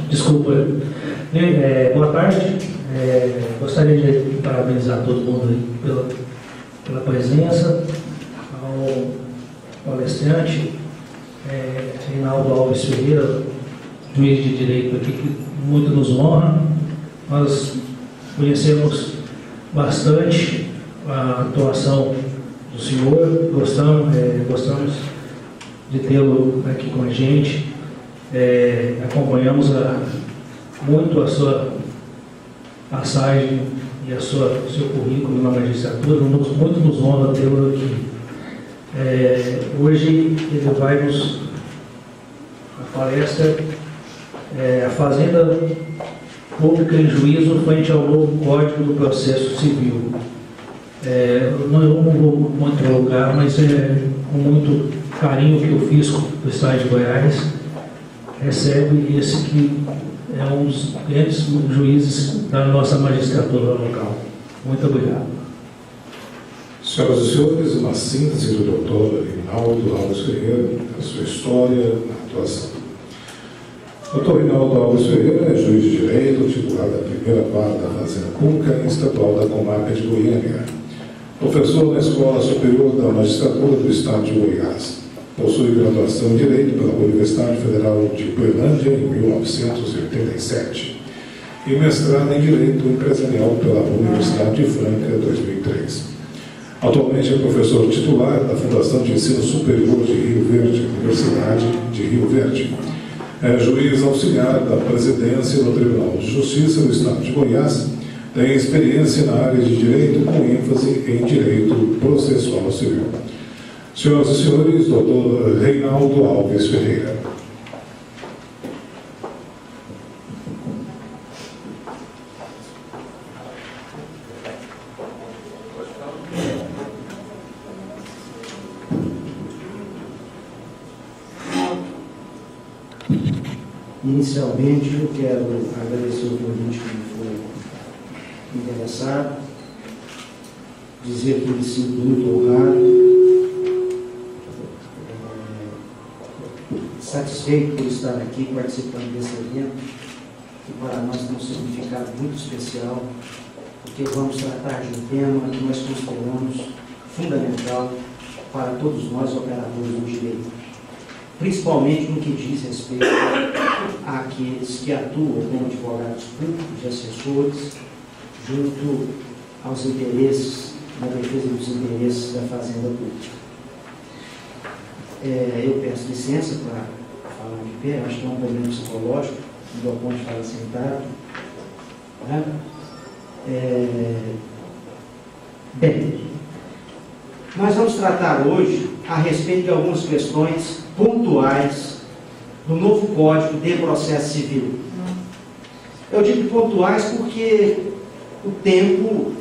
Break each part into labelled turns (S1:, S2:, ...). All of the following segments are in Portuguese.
S1: Desculpa. Boa tarde. Gostaria de parabenizar todo mundo aí pela presença, ao palestrante, Reinaldo Alves Ferreira, juiz de direito aqui, que muito nos honra. Nós conhecemos bastante a atuação do senhor, gostamos de tê-lo aqui com a gente, acompanhamos muito a sua passagem e o seu currículo na magistratura, muito nos honra tê-lo aqui. Hoje ele vai a palestra a Fazenda Pública em Juízo frente ao novo Código do Processo Civil. Eu não vou muito prolongar, mas com muito carinho que o Fisco do Estado de Goiás recebe esse que é um dos grandes juízes da nossa magistratura local. Muito obrigado.
S2: Senhoras e senhores, uma síntese do doutor Reinaldo Alves Ferreira, a sua história na atuação. O doutor Reinaldo Alves Ferreira é juiz de direito, titular da primeira vara da Fazenda Pública e estadual da comarca de Goiânia. Professor na Escola Superior da Magistratura do Estado de Goiás. Possui graduação em Direito pela Universidade Federal de Uberlândia em 1987 e mestrado em Direito Empresarial pela Universidade de Franca em 2003. Atualmente é professor titular da Fundação de Ensino Superior de Rio Verde, Universidade de Rio Verde. É juiz auxiliar da presidência do Tribunal de Justiça do Estado de Goiás. Tem experiência na área de Direito com ênfase em Direito Processual Civil. Senhoras e senhores, doutor Reinaldo Alves Ferreira.
S3: Inicialmente, eu quero agradecer o convite que me foi interessado, dizer que me sinto muito honrado, satisfeito por estar aqui participando desse evento, que para nós tem um significado muito especial, porque vamos tratar de um tema que nós consideramos fundamental para todos nós operadores do direito, principalmente no que diz respeito àqueles que atuam como advogados públicos e assessores junto aos interesses, na defesa dos interesses da Fazenda Pública. Eu peço licença para falar de pé, acho que é um problema psicológico, o Dr. Ponte fala sentado. Né? Bem, nós vamos tratar hoje a respeito de algumas questões pontuais do novo Código de Processo Civil. Eu digo pontuais porque o tempo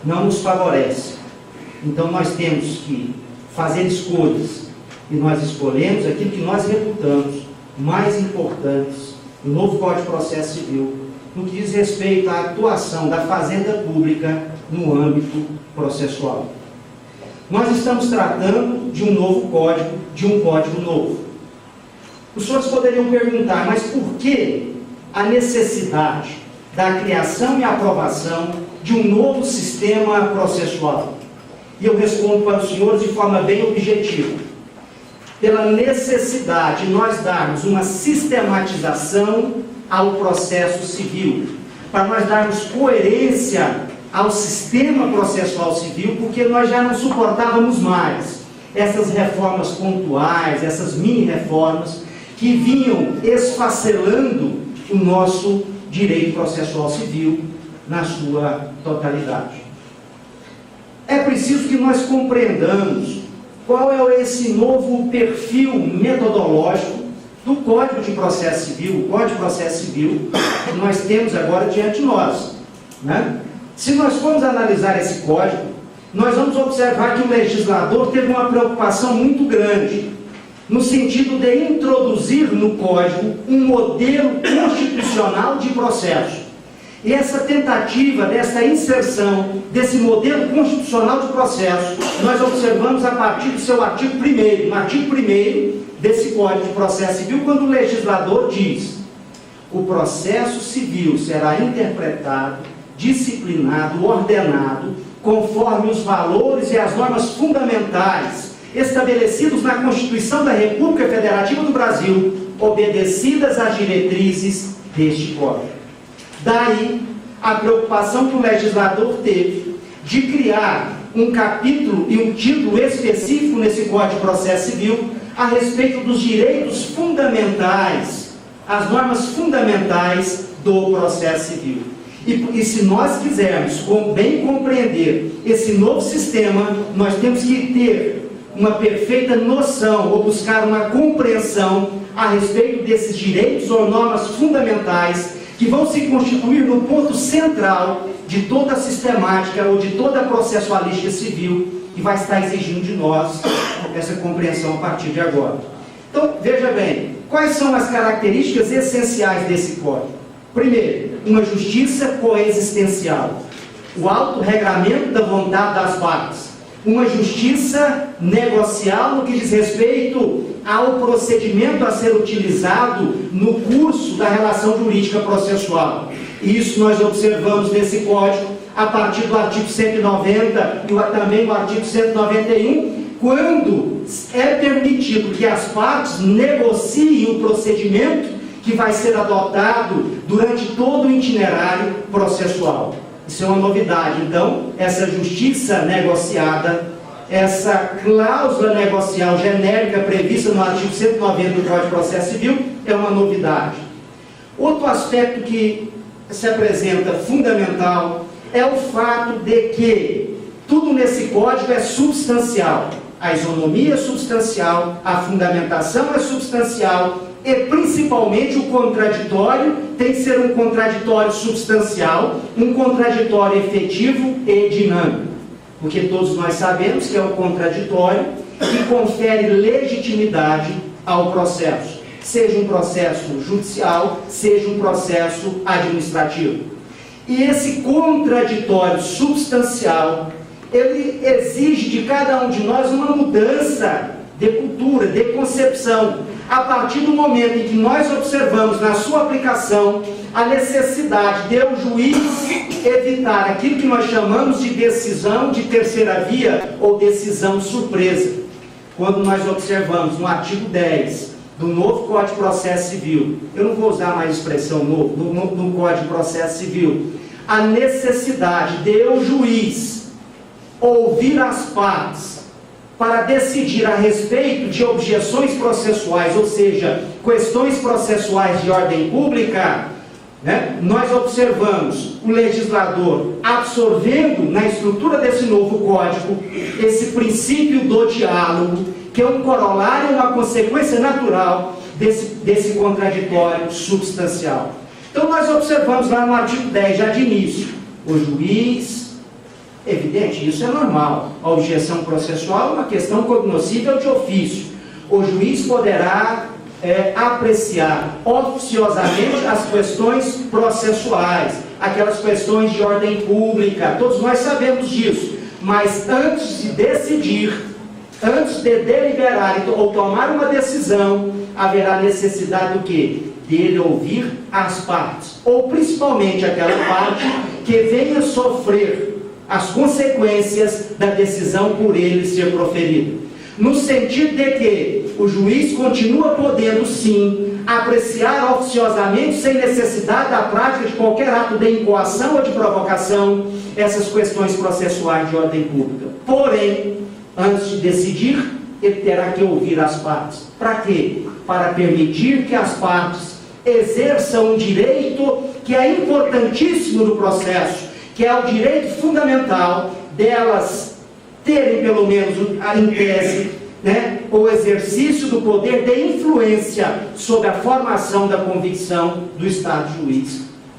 S3: não nos favorece. Então nós temos que fazer escolhas e nós escolhemos aquilo que nós reputamos mais importantes no novo Código de Processo Civil, no que diz respeito à atuação da Fazenda Pública no âmbito processual. Nós estamos tratando de um novo código, de um código novo. Os senhores poderiam perguntar, mas por que a necessidade da criação e aprovação de um novo sistema processual? E eu respondo para os senhores de forma bem objetiva. Pela necessidade de nós darmos uma sistematização ao processo civil, para nós darmos coerência ao sistema processual civil, porque nós já não suportávamos mais essas reformas pontuais, essas mini-reformas que vinham esfacelando o nosso direito processual civil na sua totalidade. É preciso que nós compreendamos qual é esse novo perfil metodológico do Código de Processo Civil, o Código de Processo Civil que nós temos agora diante de nós, né? Se nós formos analisar esse código, nós vamos observar que o legislador teve uma preocupação muito grande no sentido de introduzir no código um modelo constitucional de processo. E essa tentativa dessa inserção desse modelo constitucional de processo, nós observamos a partir do seu artigo 1º, no artigo 1º desse Código de Processo Civil, quando o legislador diz: o processo civil será interpretado, disciplinado, ordenado, conforme os valores e as normas fundamentais estabelecidos na Constituição da República Federativa do Brasil, obedecidas às diretrizes deste Código. Daí a preocupação que o legislador teve de criar um capítulo e um título específico nesse Código de Processo Civil a respeito dos direitos fundamentais, as normas fundamentais do processo civil. E se nós quisermos bem compreender esse novo sistema, nós temos que ter uma perfeita noção ou buscar uma compreensão a respeito desses direitos ou normas fundamentais que vão se constituir no ponto central de toda a sistemática ou de toda a processualística civil que vai estar exigindo de nós essa compreensão a partir de agora. Então, veja bem, quais são as características essenciais desse Código? Primeiro, uma justiça coexistencial, o autorregramento da vontade das partes, uma justiça negocial no que diz respeito ao procedimento a ser utilizado no curso da relação jurídica processual. Isso nós observamos nesse Código a partir do artigo 190 e também do artigo 191, quando é permitido que as partes negociem o procedimento que vai ser adotado durante todo o itinerário processual. Isso é uma novidade. Então, essa justiça negociada, essa cláusula negocial genérica prevista no artigo 190 do Código de Processo Civil é uma novidade. Outro aspecto que se apresenta fundamental é o fato de que tudo nesse código é substancial. A isonomia é substancial, a fundamentação é substancial e principalmente o contraditório tem que ser um contraditório substancial, um contraditório efetivo e dinâmico. Porque todos nós sabemos que é o contraditório que confere legitimidade ao processo, seja um processo judicial, seja um processo administrativo. E esse contraditório substancial, ele exige de cada um de nós uma mudança de cultura, de concepção, a partir do momento em que nós observamos na sua aplicação a necessidade de o juiz evitar aquilo que nós chamamos de decisão de terceira via ou decisão surpresa. Quando nós observamos no artigo 10 do novo Código de Processo Civil, eu não vou usar mais a expressão novo, no Código de Processo Civil, a necessidade de o juiz ouvir as partes para decidir a respeito de objeções processuais, ou seja, questões processuais de ordem pública, né? Nós observamos o legislador absorvendo na estrutura desse novo código esse princípio do diálogo, que é um corolário, uma consequência natural desse contraditório substancial. Então nós observamos lá no artigo 10, já de início, o juiz... Evidente, isso é normal. A objeção processual é uma questão cognoscível de ofício. O juiz poderá apreciar oficiosamente as questões processuais, aquelas questões de ordem pública, todos nós sabemos disso. Mas antes de decidir, antes de deliberar ou tomar uma decisão, haverá necessidade do quê? Dele ouvir as partes, ou principalmente aquela parte que venha sofrer as consequências da decisão por ele ser proferida. No sentido de que o juiz continua podendo, sim, apreciar oficiosamente, sem necessidade da prática de qualquer ato de incoação ou de provocação, essas questões processuais de ordem pública. Porém, antes de decidir, ele terá que ouvir as partes. Para quê? Para permitir que as partes exerçam um direito que é importantíssimo no processo, que é o direito fundamental delas terem, pelo menos em tese, né, o exercício do poder de influência sobre a formação da convicção do Estado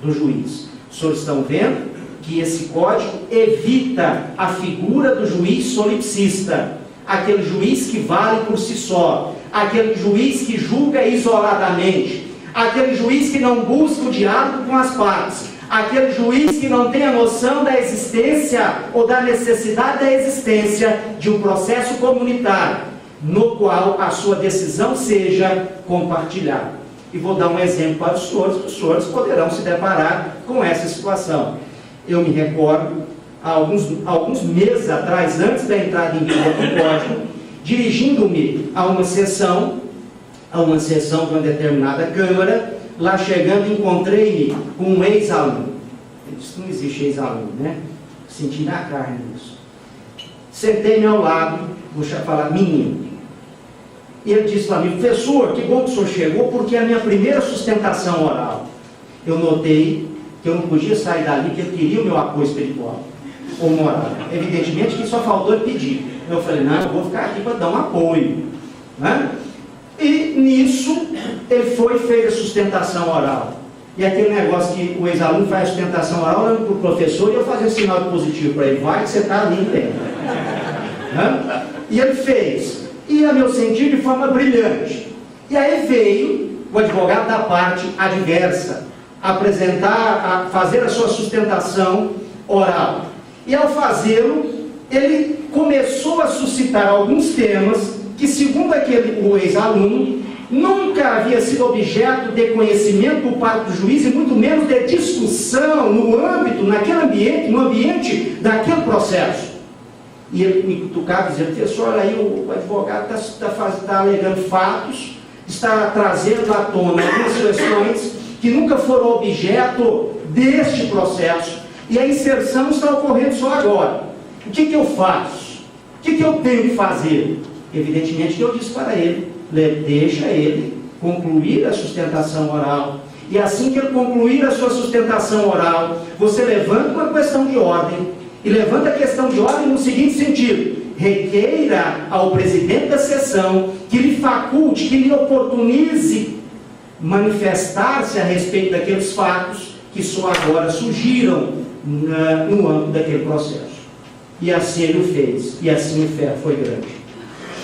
S3: do juiz. Os senhores estão vendo que esse código evita a figura do juiz solipsista, aquele juiz que vale por si só, aquele juiz que julga isoladamente, aquele juiz que não busca o diálogo com as partes, aquele juiz que não tem a noção da existência ou da necessidade da existência de um processo comunitário, no qual a sua decisão seja compartilhada. E vou dar um exemplo para os senhores poderão se deparar com essa situação. Eu me recordo, alguns meses atrás, antes da entrada em vigor do código, dirigindo-me a uma sessão de uma determinada Câmara, lá chegando encontrei-me com um ex-aluno. Isso não existe ex-aluno, né? Senti na carne isso. Sentei-me ao lado, vou falar menino. E ele disse para mim: professor, que bom que o senhor chegou, porque é a minha primeira sustentação oral. Eu notei que eu não podia sair dali, que ele queria o meu apoio espiritual ou moral. Evidentemente que só faltou ele pedir. Eu falei: não, eu vou ficar aqui para dar um apoio, né? E nisso ele foi e fez a sustentação oral. E aquele negócio que o ex-aluno faz a sustentação oral, olhando para o professor, e eu fazia um sinal de positivo para ele: vai que você está ali dentro. Né? E ele fez. E a meu sentir, de forma brilhante. E aí veio o advogado da parte adversa fazer a sua sustentação oral. E ao fazê-lo, ele começou a suscitar alguns temas que, segundo o ex-aluno, nunca havia sido objeto de conhecimento por parte do juiz e muito menos de discussão no ambiente daquele processo. E ele me cutucava, dizendo: professor, olha aí, o advogado está alegando fatos, está trazendo à tona algumas questões que nunca foram objeto deste processo, e a inserção está ocorrendo só agora. O que eu faço? O que eu tenho que fazer? Evidentemente que eu disse para ele: deixa ele concluir a sustentação oral, e assim que ele concluir a sua sustentação oral, você levanta uma questão de ordem, e levanta a questão de ordem no seguinte sentido: requeira ao presidente da sessão que lhe faculte, que lhe oportunize manifestar-se a respeito daqueles fatos que só agora surgiram no âmbito daquele processo. E assim ele o fez, e assim o ferro foi grande.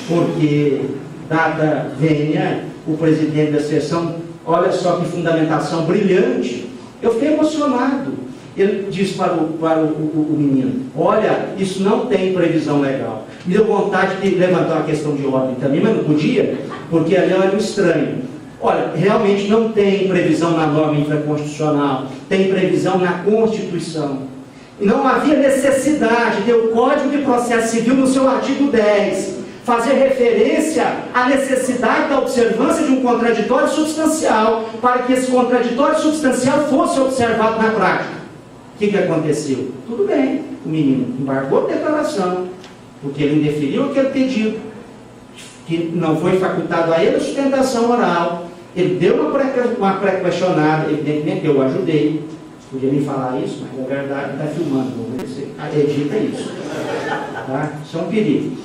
S3: Porque, dada vênia, o presidente da sessão, olha só que fundamentação brilhante, eu fiquei emocionado. Ele disse para o menino: olha, isso não tem previsão legal. Me deu vontade de levantar uma questão de ordem também, mas não podia, porque ali era um estranho. Olha, realmente não tem previsão na norma infraconstitucional, tem previsão na Constituição. E não havia necessidade de o Código de Processo Civil, no seu artigo 10, fazer referência à necessidade da observância de um contraditório substancial, para que esse contraditório substancial fosse observado na prática. O que aconteceu? Tudo bem, o menino embargou a declaração, porque ele indeferiu aquele pedido, que não foi facultado a ele a sustentação oral. Ele deu uma pré-questionada, evidentemente eu ajudei. Podia nem falar isso, mas na verdade está filmando, vamos ver se edita isso. Tá? Isso é um perigo.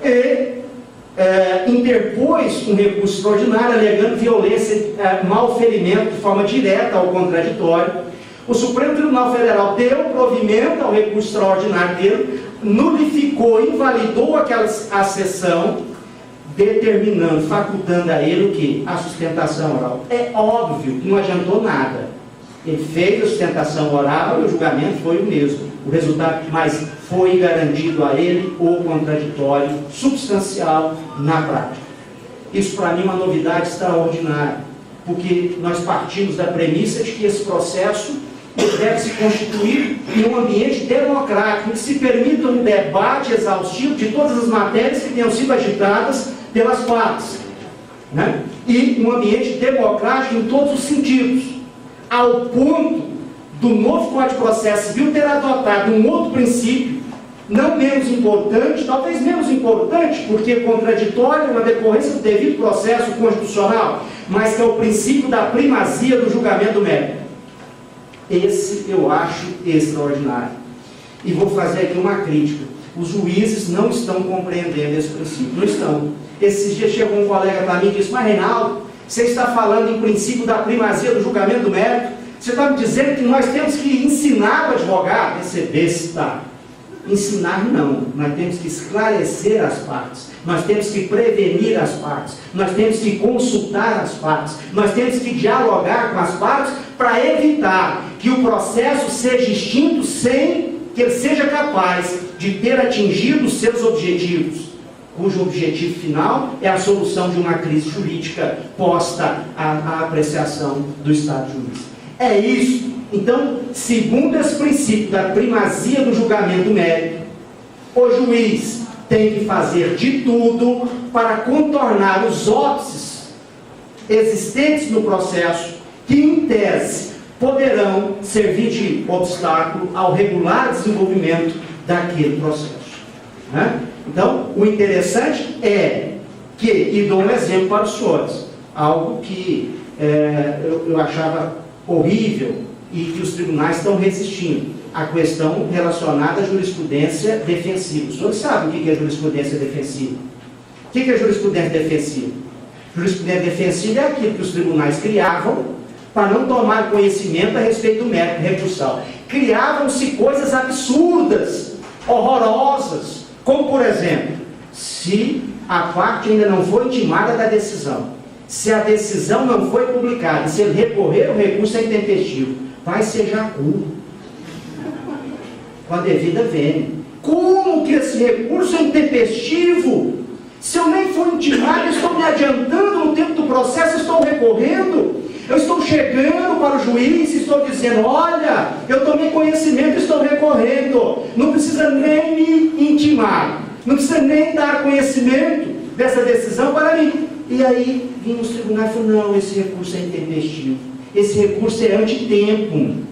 S3: E interpôs um recurso extraordinário, alegando violência, malferimento de forma direta ao contraditório. O Supremo Tribunal Federal deu provimento ao recurso extraordinário dele, nulificou, invalidou a sessão, determinando, facultando a ele o quê? A sustentação oral. É óbvio que não adiantou nada. Ele fez a sustentação oral e o julgamento foi o mesmo. O resultado, mas foi garantido a ele o contraditório substancial na prática. Isso para mim é uma novidade extraordinária, porque nós partimos da premissa de que esse processo deve se constituir em um ambiente democrático, que se permita um debate exaustivo de todas as matérias que tenham sido agitadas pelas partes, né? E um ambiente democrático em todos os sentidos, ao ponto do novo Código de Processo Civil ter adotado um outro princípio, não menos importante, talvez menos importante, porque contraditório é uma decorrência do devido processo constitucional, mas que é o princípio da primazia do julgamento mérito. Esse eu acho extraordinário. E vou fazer aqui uma crítica: os juízes não estão compreendendo esse princípio, não estão. Esses dias chegou um colega para mim e disse: mas Reinaldo, você está falando em princípio da primazia do julgamento do mérito, você está me dizendo que nós temos que ensinar o advogado a receber esse tá. Ensinar não, nós temos que esclarecer as partes, nós temos que prevenir as partes, nós temos que consultar as partes, nós temos que dialogar com as partes para evitar que o processo seja extinto sem que ele seja capaz de ter atingido os seus objetivos. cujo objetivo final é a solução de uma crise jurídica posta à apreciação do Estado juiz. É isso. Então, segundo esse princípio da primazia do julgamento mérito, o juiz tem que fazer de tudo para contornar os óbices existentes no processo, que em tese poderão servir de obstáculo ao regular desenvolvimento daquele processo. Então, o interessante é que, e dou um exemplo para os senhores, algo que eu achava horrível e que os tribunais estão resistindo, a questão relacionada à jurisprudência defensiva. Os senhores sabem o que é jurisprudência defensiva? O que é jurisprudência defensiva? Jurisprudência defensiva é aquilo que os tribunais criavam para não tomar conhecimento a respeito do mérito recursal. Criavam-se coisas absurdas, horrorosas, como, por exemplo, se a parte ainda não foi intimada da decisão, se a decisão não foi publicada, se ele recorrer, o recurso é intempestivo, vai ser jacu, com a devida vênia. Como que esse recurso é intempestivo? Se eu nem for intimado, estou me adiantando no tempo do processo, estou recorrendo, eu estou chegando para o juiz e estou dizendo, olha, eu tomei conhecimento e estou recorrendo, não precisa nem me intimar, não precisa nem dar conhecimento dessa decisão para mim. E aí, vimos os tribunais e falaram, não, esse recurso é intempestivo, esse recurso é antitempo,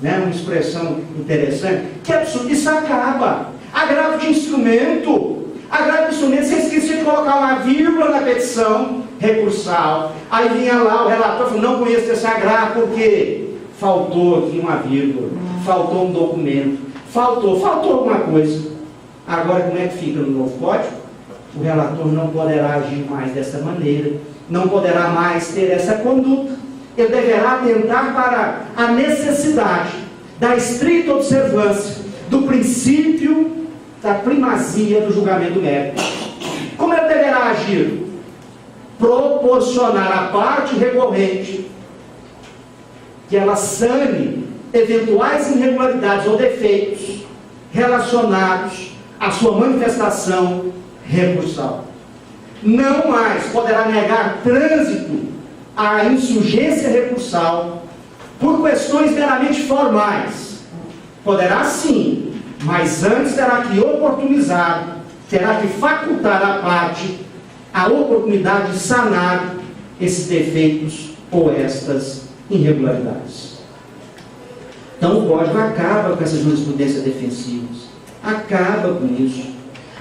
S3: né? Uma expressão interessante, que absurdo, isso acaba, agravo de instrumento, você esqueceu de colocar uma vírgula na petição recursal, aí vinha lá o relator falou, não conheço esse agravo porque faltou aqui uma vírgula, faltou um documento, faltou alguma coisa. Agora como é que fica no novo código? O relator não poderá agir mais dessa maneira, não poderá mais ter essa conduta, ele deverá atentar para a necessidade da estrita observância do princípio da primazia do julgamento mérito. Como ele deverá agir? Proporcionar à parte recorrente que ela sane eventuais irregularidades ou defeitos relacionados à sua manifestação recursal. Não mais poderá negar trânsito à insurgência recursal por questões meramente formais. Poderá sim, mas antes terá que oportunizar, terá que facultar à parte a oportunidade de sanar esses defeitos ou estas irregularidades. Então o código acaba com essa jurisprudência defensiva, acaba com isso,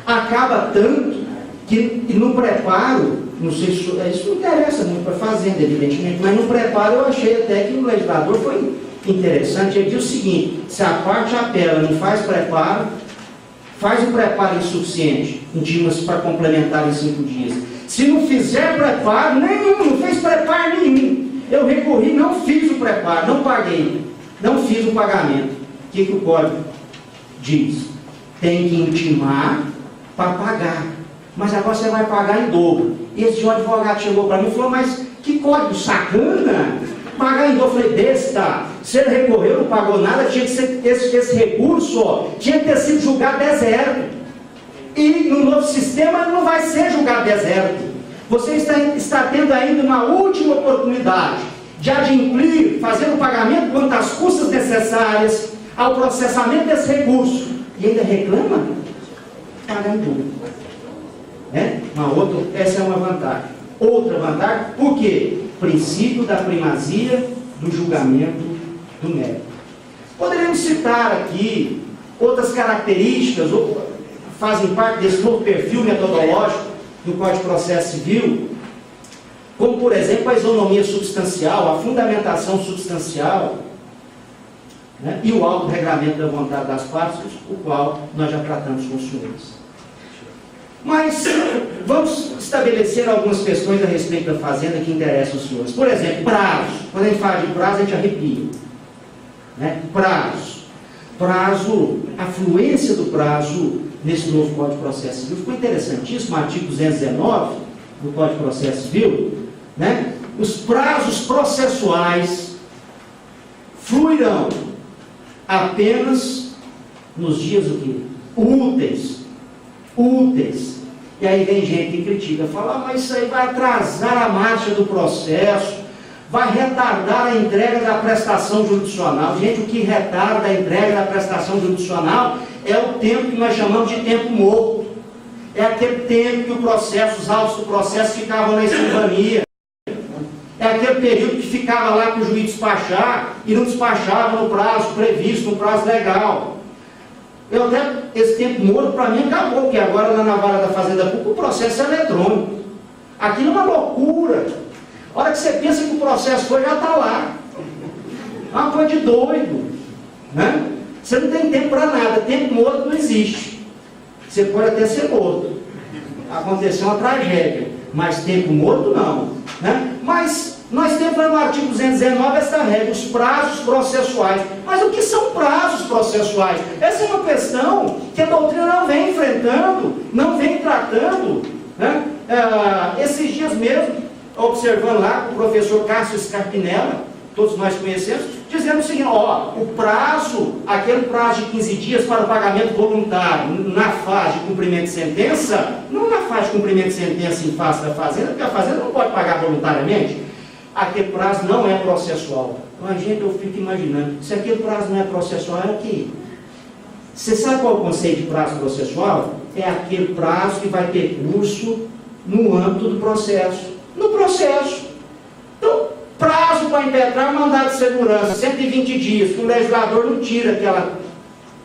S3: acaba tanto que no preparo, não sei se isso não interessa muito para a Fazenda, evidentemente, mas no preparo eu achei até que o legislador foi interessante. Ele diz o seguinte: se a parte apela, não faz preparo, faz o preparo insuficiente, intima-se para complementar em 5 dias. Se não fizer preparo nenhum, não fez preparo nenhum, eu recorri, não fiz o preparo, não paguei, não fiz o pagamento. O que o código diz? Tem que intimar para pagar, mas agora você vai pagar em dobro. E esse advogado chegou para mim e falou, mas que código sacana, pagar em dobro. Eu falei, besta, se ele recorreu, não pagou nada, tinha que ser esse recurso, ó, tinha que ter sido julgado deserto. E no novo sistema ele não vai ser julgado deserto. Você está tendo ainda uma última oportunidade de adimplir, fazer o pagamento quanto às custas necessárias ao processamento desse recurso. E ainda reclama? Pagar em dobro. Essa é uma vantagem. Outra vantagem, por quê? Princípio da primazia do julgamento do mérito. Poderíamos citar aqui outras características, fazem parte desse novo perfil metodológico do Código de Processo Civil, como, por exemplo, a isonomia substancial, a fundamentação substancial, né, e o autorregramento da vontade das partes, o qual nós já tratamos com os senhores. Mas vamos estabelecer algumas questões a respeito da Fazenda que interessam os senhores. Por exemplo, prazo. Quando a gente fala de prazo, a gente arrepia. Né? Prazo, a fluência do prazo nesse novo Código de Processo Civil. Ficou interessantíssimo o artigo 219 do Código de Processo Civil. Né? Os prazos processuais fluirão apenas nos dias o quê? Úteis. E aí vem gente que critica, fala, mas isso aí vai atrasar a marcha do processo, vai retardar a entrega da prestação jurisdicional. Gente, o que retarda a entrega da prestação jurisdicional é o tempo que nós chamamos de tempo morto. É aquele tempo que os autos do processo ficavam na escrivania. É aquele período que ficava lá para o juiz despachar e não despachava no prazo previsto, no prazo legal. Esse tempo morto para mim acabou, porque agora lá na vara da Fazenda Pública o processo é eletrônico. Aquilo é uma loucura. A hora que você pensa que o processo foi, já está lá. É uma coisa de doido. Né? Você não tem tempo para nada. Tempo morto não existe. Você pode até ser morto. Aconteceu uma tragédia. Mas tempo morto não. Né? Mas nós temos no artigo 219 essa regra, os prazos processuais. Mas o que são prazos processuais? Essa é uma questão que a doutrina não vem enfrentando, não vem tratando. Né? Esses dias mesmo, observando lá o professor Cássio Scarpinella, todos nós conhecemos, dizendo o seguinte, o prazo, aquele prazo de 15 dias para o pagamento voluntário na fase de cumprimento de sentença, não na fase de cumprimento de sentença em face da Fazenda, porque a Fazenda não pode pagar voluntariamente, aquele prazo não é processual. Mas, gente, eu fico imaginando, se aquele prazo não é processual, é o quê? Você sabe qual é o conceito de prazo processual? É aquele prazo que vai ter curso no âmbito do processo. No processo. Então, prazo para impetrar mandado de segurança, 120 dias, que o legislador não tira aquela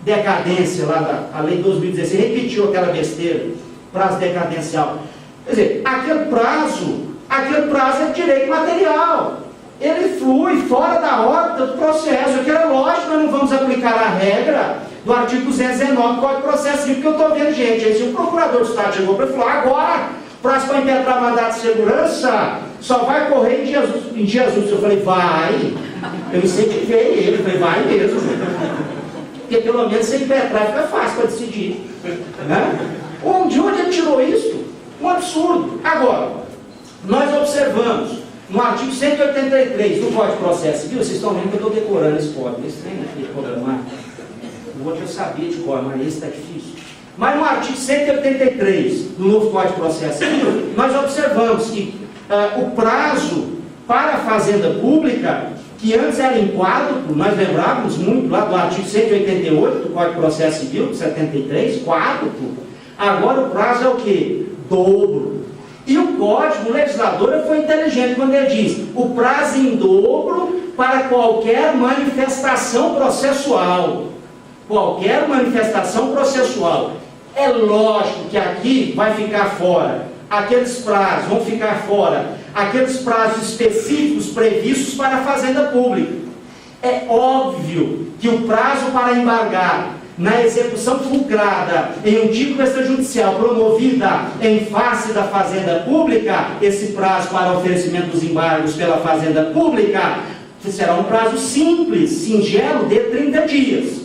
S3: decadência lá da lei de 2016, repetiu aquela besteira, prazo decadencial. Quer dizer, aquele prazo é direito material. Ele flui fora da órbita do processo. Aquilo é lógico que nós não vamos aplicar a regra do artigo 219 do Código de Processo Civil, porque eu estou vendo gente, aí se o procurador do Estado chegou para ele e falou, agora, prazo para impetrar mandado de segurança só vai correr em Jesus. Eu falei, vai. Eu incentivei ele, eu falei, vai mesmo. Porque pelo menos se impetrar fica fácil para decidir. Né? De onde ele tirou isso? Um absurdo. Agora, nós observamos no artigo 183 do Código de Processo Civil, vocês estão vendo que eu estou decorando esse código, esse trem aqui de programar. O outro eu sabia de cor, mas esse está difícil. Mas no artigo 183 do novo Código de Processo Civil, nós observamos que o prazo para a Fazenda Pública, que antes era em quádruplo, nós lembrávamos muito lá do artigo 188 do Código de Processo Civil, de 73, quádruplo, agora o prazo é o quê? Dobro. E o Código, o legislador foi inteligente quando ele diz o prazo em dobro para qualquer manifestação processual. Qualquer manifestação processual. É lógico que aqui vai ficar fora. Aqueles prazos vão ficar fora. Aqueles prazos específicos previstos para a Fazenda Pública. É óbvio que o prazo para embargar na execução fulcrada em um título extrajudicial promovida em face da Fazenda Pública, esse prazo para oferecimento dos embargos pela Fazenda Pública será um prazo simples, singelo, de 30 dias.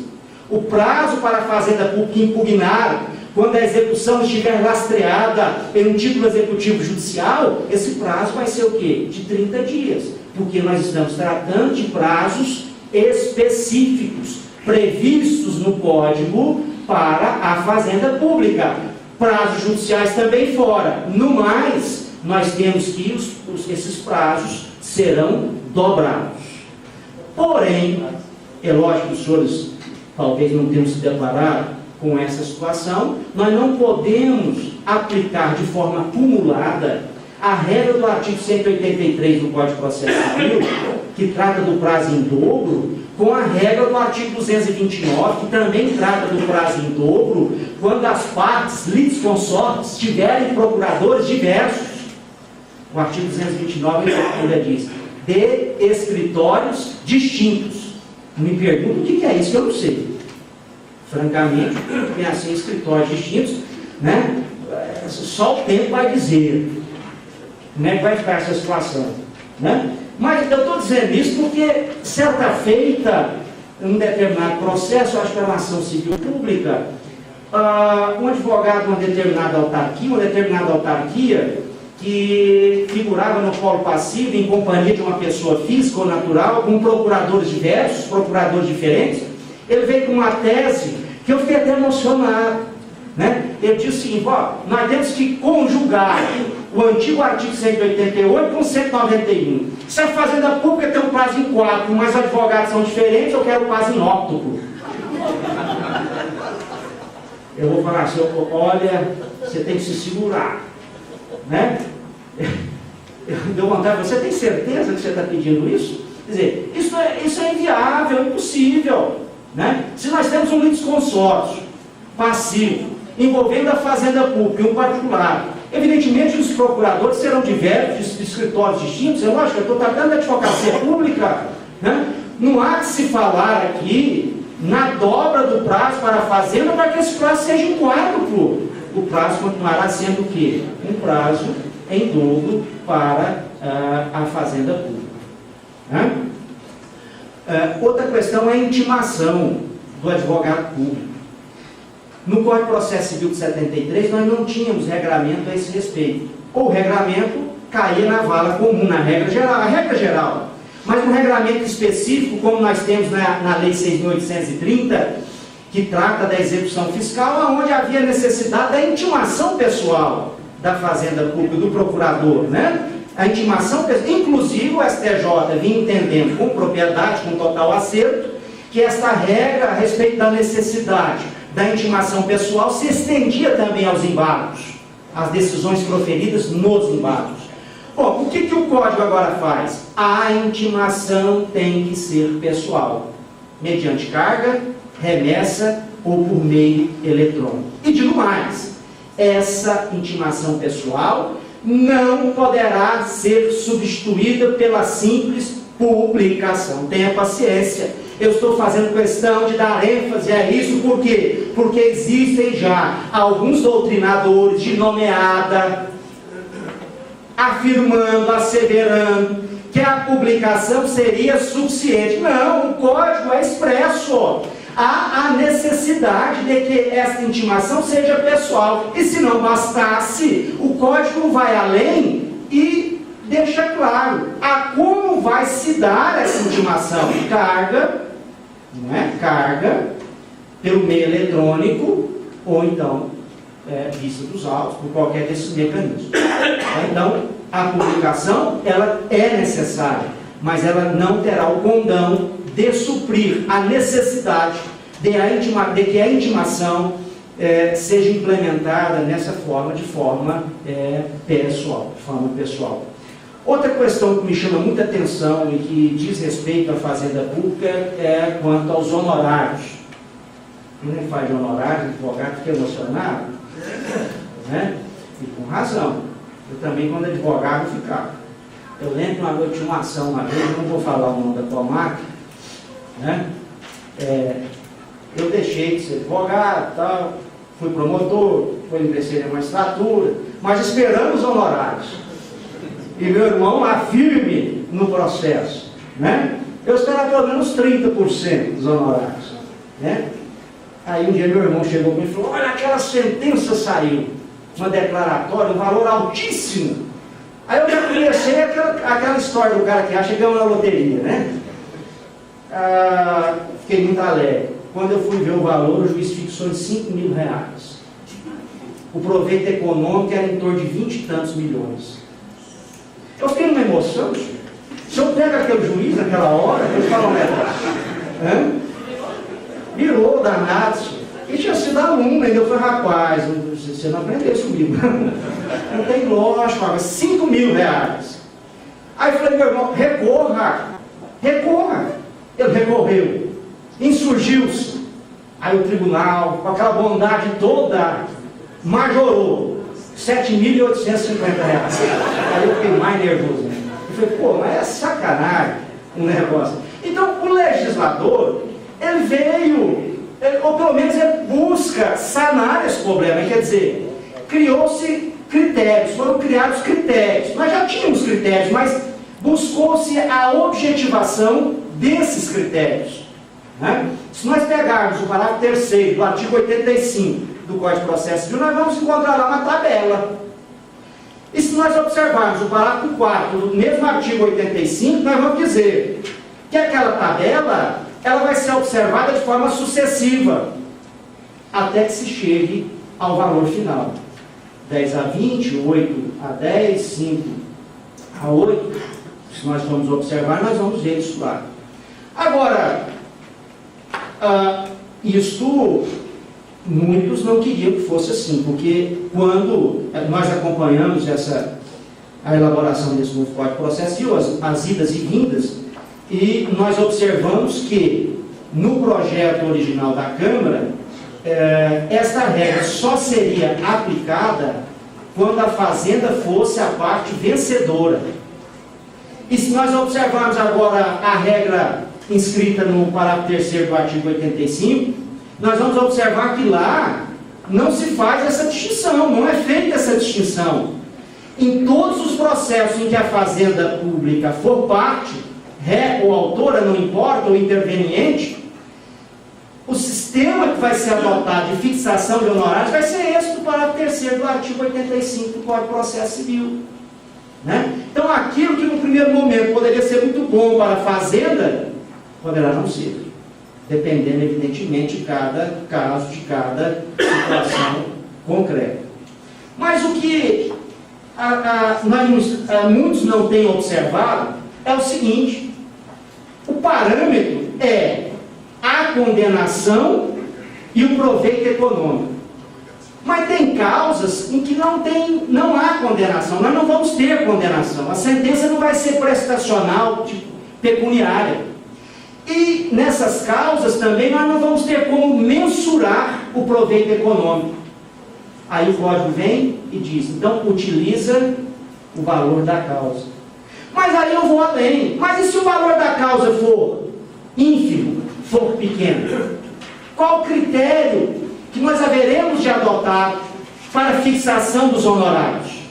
S3: O prazo para a Fazenda Pública impugnar, quando a execução estiver lastreada em um título executivo judicial, esse prazo vai ser o quê? De 30 dias. Porque nós estamos tratando de prazos específicos, previstos no Código para a Fazenda Pública. Prazos judiciais também fora. No mais, nós temos que esses prazos serão dobrados. Porém, é lógico que os senhores talvez não tenham se deparado com essa situação, nós não podemos aplicar de forma acumulada a regra do artigo 183 do Código de Processo Civil, que trata do prazo em dobro, com a regra do artigo 229, que também trata do prazo em dobro, quando as partes litisconsortes tiverem procuradores diversos. O artigo 229 ainda diz, de escritórios distintos. Me pergunto o que é isso, que eu não sei. Francamente, tem assim escritórios distintos, né? Só o tempo vai dizer como é que vai ficar essa situação, né? Mas eu estou dizendo isso porque, certa feita, em um determinado processo, acho que era uma ação civil pública, um advogado de uma determinada autarquia, que figurava no polo passivo, em companhia de uma pessoa física ou natural, com procuradores diversos, procuradores diferentes, ele veio com uma tese que eu fiquei até emocionado. né? Ele diz o seguinte: ó, nós temos que conjugar o antigo artigo 188 com 191. Se a fazenda pública tem um prazo em 4, mas os advogados são diferentes, eu quero o prazo em óptuplo. Eu vou falar assim: olha, você tem que se segurar, né? Deu vontade, você tem certeza que você está pedindo isso? Quer dizer, isso é inviável, impossível, né? Se nós temos um litisconsórcio passivo envolvendo a fazenda pública e um particular, evidentemente os procuradores serão diversos, de escritórios distintos. É lógico, eu estou tratando da advocacia pública, né? Não há que se falar aqui na dobra do prazo para a fazenda para que esse prazo seja em quádruplo. O prazo continuará sendo o quê? Um prazo em dobro para a fazenda pública. Né? Outra questão é a intimação do advogado público. No Código de Processo Civil de 73, nós não tínhamos regramento a esse respeito. Ou o regramento caía na vala comum, na regra geral, a regra geral. Mas um regramento específico, como nós temos na Lei 6.830, que trata da execução fiscal, onde havia necessidade da intimação pessoal da fazenda pública, do procurador, né? A intimação pessoal, inclusive o STJ vinha entendendo com propriedade, com total acerto, que esta regra a respeito da necessidade da intimação pessoal se estendia também aos embargos, às decisões proferidas nos embargos. Bom, o que o Código agora faz? A intimação tem que ser pessoal, mediante carga, remessa ou por meio eletrônico. E digo mais, essa intimação pessoal não poderá ser substituída pela simples publicação. Tenha paciência. Eu estou fazendo questão de dar ênfase a isso, por quê? Porque existem já alguns doutrinadores de nomeada afirmando, asseverando que a publicação seria suficiente. Não, o Código é expresso. Há a necessidade de que esta intimação seja pessoal. E se não bastasse, o Código vai além e deixa claro a como vai se dar essa intimação. Carga, não é? Carga pelo meio eletrônico ou então vista dos autos, por qualquer desses mecanismos. Então, a publicação ela é necessária, mas ela não terá o condão de suprir a necessidade de que a intimação seja implementada nessa forma, de forma pessoal. Outra questão que me chama muita atenção e que diz respeito à fazenda pública é quanto aos honorários. Quem faz de honorários, advogado fica emocionado, né? E com razão. Eu também, quando advogado, ficava. Eu lembro que uma noite tinha uma ação, uma vez, eu não vou falar o nome da Tomac, né? Eu deixei de ser advogado, tal, fui promotor, fui ingressei na magistratura, mas esperando os honorários. E meu irmão lá firme no processo, né? Eu esperava pelo menos 30% dos honorários, né? Aí um dia meu irmão chegou comigo e falou: olha, aquela sentença saiu, uma declaratória, um valor altíssimo. Aí eu já conheci aquela história do cara que acha que ganhou na loteria, né? Fiquei muito alegre. Quando eu fui ver o valor, o juiz fixou em R$5.000. O proveito econômico era em torno de 20 e tantos milhões. Eu fiquei numa emoção. Se eu pego aquele juiz naquela hora, eu falo um negócio. Virou danado. E tinha sido aluno, ainda eu falei: rapaz, você não aprendeu isso comigo. Não tem lógico, mas R$5.000. Aí eu falei: meu irmão, recorra. Ele recorreu, insurgiu-se. Aí o tribunal, com aquela bondade toda, majorou R$7.850. Aí eu fiquei mais nervoso. Eu falei: pô, mas é sacanagem um negócio. Então o legislador, ele veio, ou pelo menos ele busca sanar esse problema. Quer dizer, criou-se critérios, foram criados critérios. Nós já tínhamos critérios, mas buscou-se a objetivação desses critérios, né? Se nós pegarmos o parágrafo 3º do artigo 85 do Código de Processo Civil, nós vamos encontrar lá uma tabela. E se nós observarmos o parágrafo 4 do mesmo artigo 85, nós vamos dizer que aquela tabela ela vai ser observada de forma sucessiva, até que se chegue ao valor final. 10 a 20, 8 a 10, 5 a 8. Se nós vamos observar, nós vamos ver isso lá. Agora, isto, muitos não queriam que fosse assim, porque quando nós acompanhamos a elaboração desse novo Código de Processo Civil, as idas e vindas, e nós observamos que no projeto original da Câmara, esta regra só seria aplicada quando a fazenda fosse a parte vencedora. E se nós observarmos agora a regra inscrita no parágrafo 3º do artigo 85, nós vamos observar que lá não se faz essa distinção, não é feita essa distinção. Em todos os processos em que a fazenda pública for parte, ré ou autora, não importa, ou interveniente, o sistema que vai ser adotado de fixação de honorários vai ser esse do parágrafo 3º do artigo 85 do Código de Processo Civil. Né? Então, aquilo que no primeiro momento poderia ser muito bom para a fazenda, poderá não ser, dependendo, evidentemente, de cada caso, de cada situação concreta. Mas o que muitos não têm observado é o seguinte: o parâmetro é a condenação e o proveito econômico. Mas tem causas em que não há condenação, nós não vamos ter condenação, a sentença não vai ser prestacional, tipo, pecuniária. E nessas causas também nós não vamos ter como mensurar o proveito econômico. Aí o código vem e diz, então utiliza o valor da causa. Mas aí eu vou além, mas e se o valor da causa for ínfimo, for pequeno? Qual o critério que nós haveremos de adotar para a fixação dos honorários?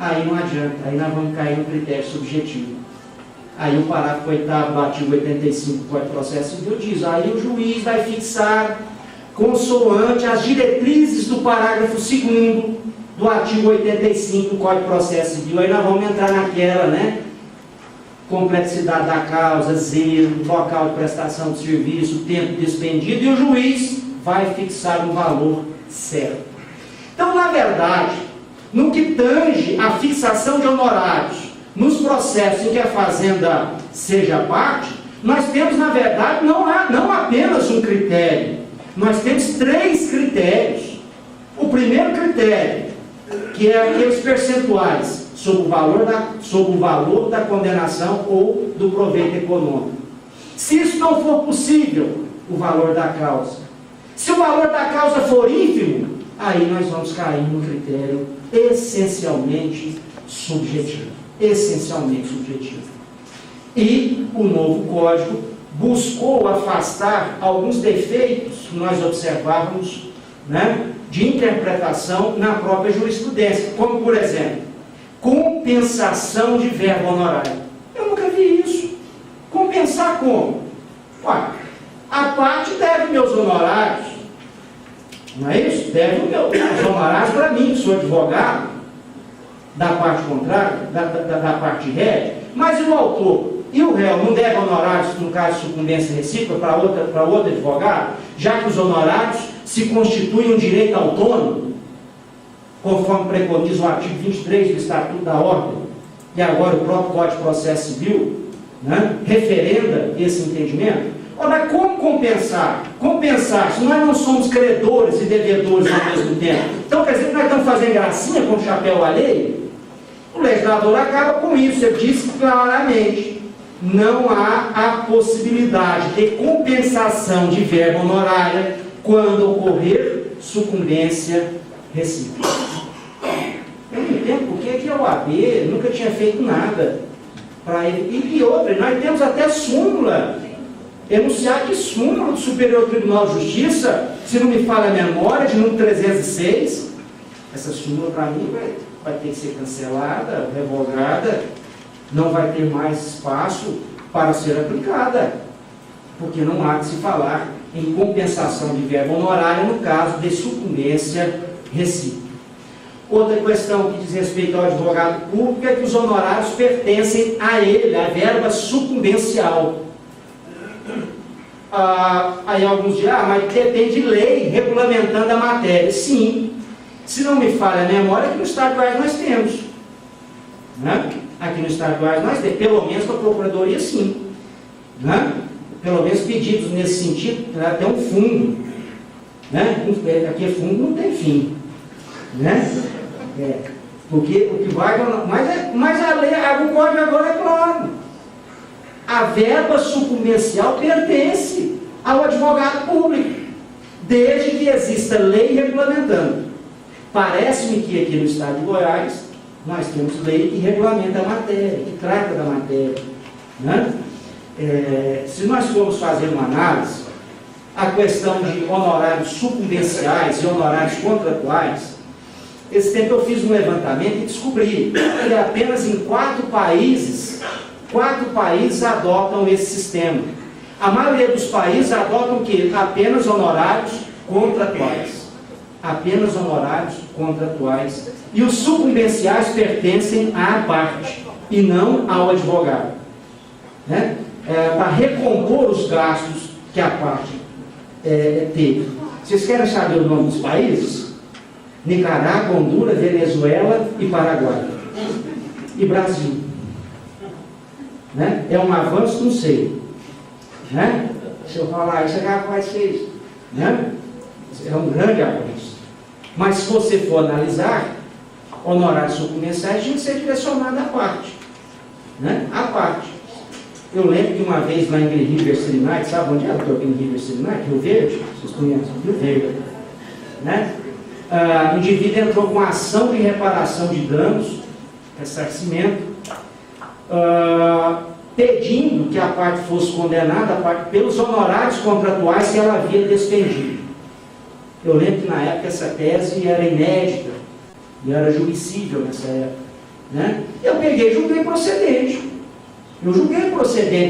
S3: Aí não adianta, aí nós vamos cair no critério subjetivo. Aí o parágrafo 8º do artigo 85 do Código de Processo Civil diz, aí o juiz vai fixar consoante as diretrizes do parágrafo 2º do artigo 85 do Código de Processo Civil. Aí nós vamos entrar naquela, né? Complexidade da causa, zelo, local de prestação de serviço, tempo despendido, e o juiz vai fixar um valor certo. Então, na verdade, no que tange a fixação de honorários nos processos em que a fazenda seja parte, nós temos, na verdade, não apenas um critério, nós temos 3 critérios. O primeiro critério, que é aqueles percentuais sobre o valor da condenação ou do proveito econômico. Se isso não for possível, o valor da causa. Se o valor da causa for ínfimo, aí nós vamos cair no critério essencialmente subjetivo. Essencialmente subjetivo. E o novo código buscou afastar alguns defeitos que nós observávamos, né, de interpretação na própria jurisprudência, como, por exemplo, compensação de verba honorária. Eu nunca vi isso. Compensar como? Ué, a parte deve meus honorários, não é isso? Deve os honorários para mim, que sou advogado, da parte contrária, da parte ré, mas e o autor? E o réu não deve honorários, no caso de sucumbência recíproca, para outro advogado, já que os honorários se constituem um direito autônomo, conforme preconiza o artigo 23 do Estatuto da Ordem, e agora o próprio Código de Processo Civil, né, referenda esse entendimento. Ora, como compensar? Compensar, se nós não somos credores e devedores ao mesmo tempo. Então, quer dizer que nós estamos fazendo gracinha com o chapéu alheio? O legislador acaba com isso, ele diz claramente, não há a possibilidade de compensação de verba honorária quando ocorrer sucumbência recíproca. Eu não entendo porque que a OAB nunca tinha feito nada para ele. E outra, nós temos até súmula, enunciado de súmula do Superior Tribunal de Justiça, se não me falha a memória, de número 306. Essa súmula, para mim, vai ter que ser cancelada, revogada, não vai ter mais espaço para ser aplicada, porque não há de se falar em compensação de verba honorária no caso de sucumbência recíproca. Outra questão que diz respeito ao advogado público é que os honorários pertencem a ele, a verba sucumbencial. Aí alguns dizem, mas depende de lei regulamentando a matéria. Sim, se não me falha a memória, aqui no Estado de Goiás nós temos. Né? Aqui no Estado de Goiás nós temos, pelo menos com a Procuradoria, sim. Né? Pelo menos pedidos nesse sentido, até um fundo. Né? Aqui é fundo, não tem fim. Né? Porque o que vai... Mas a lei, o código agora é claro. A verba sucumbencial pertence ao advogado público, desde que exista lei regulamentando. Parece-me que aqui no Estado de Goiás nós temos lei que regulamenta a matéria, que trata da matéria. Né? Se nós formos fazer uma análise, a questão de honorários sucumbenciais e honorários contratuais, esse tempo eu fiz um levantamento e descobri que apenas em 4 países adotam esse sistema. A maioria dos países adotam o quê? Apenas honorários contratuais. Apenas honorários contratuais. E os sucumbenciais pertencem à parte e não ao advogado. Né? Para recompor os gastos que a parte teve. Vocês querem saber o nome dos países? Nicarágua, Honduras, Venezuela e Paraguai. E Brasil. Né? É um avanço, não sei. Né? Se eu falar isso, é capaz de ser isso. Né? É um grande avanço. Mas se você for analisar, honorários sucumbenciais tinha que ser direcionado à parte. Né? À parte. Eu lembro que uma vez lá em River City Night, sabe onde é? Eu estou aqui em River City Night, Rio Verde, vocês conhecem? Rio Verde. Né? O indivíduo entrou com ação de reparação de danos, ressarcimento, pedindo que a parte fosse condenada pelos honorários contratuais que ela havia despendido. Eu lembro que na época essa tese era inédita e era jurisdível nessa época. Né? Eu peguei e julguei procedente.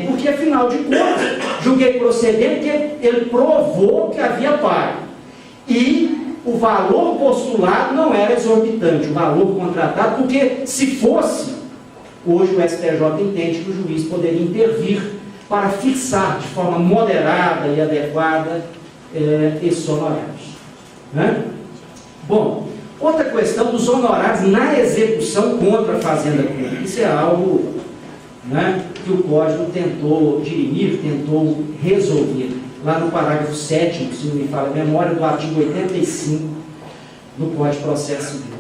S3: Porque afinal de contas, julguei procedente porque ele provou que havia pago. E o valor postulado não era exorbitante, o valor contratado, porque se fosse, hoje o STJ entende que o juiz poderia intervir para fixar de forma moderada e adequada esses honorários. Né? Bom, outra questão dos honorários na execução contra a Fazenda Pública. Isso é algo, né, que o Código tentou dirimir, tentou resolver. Lá no parágrafo 7º, se não me falha a memória, do artigo 85 do Código de Processo Civil.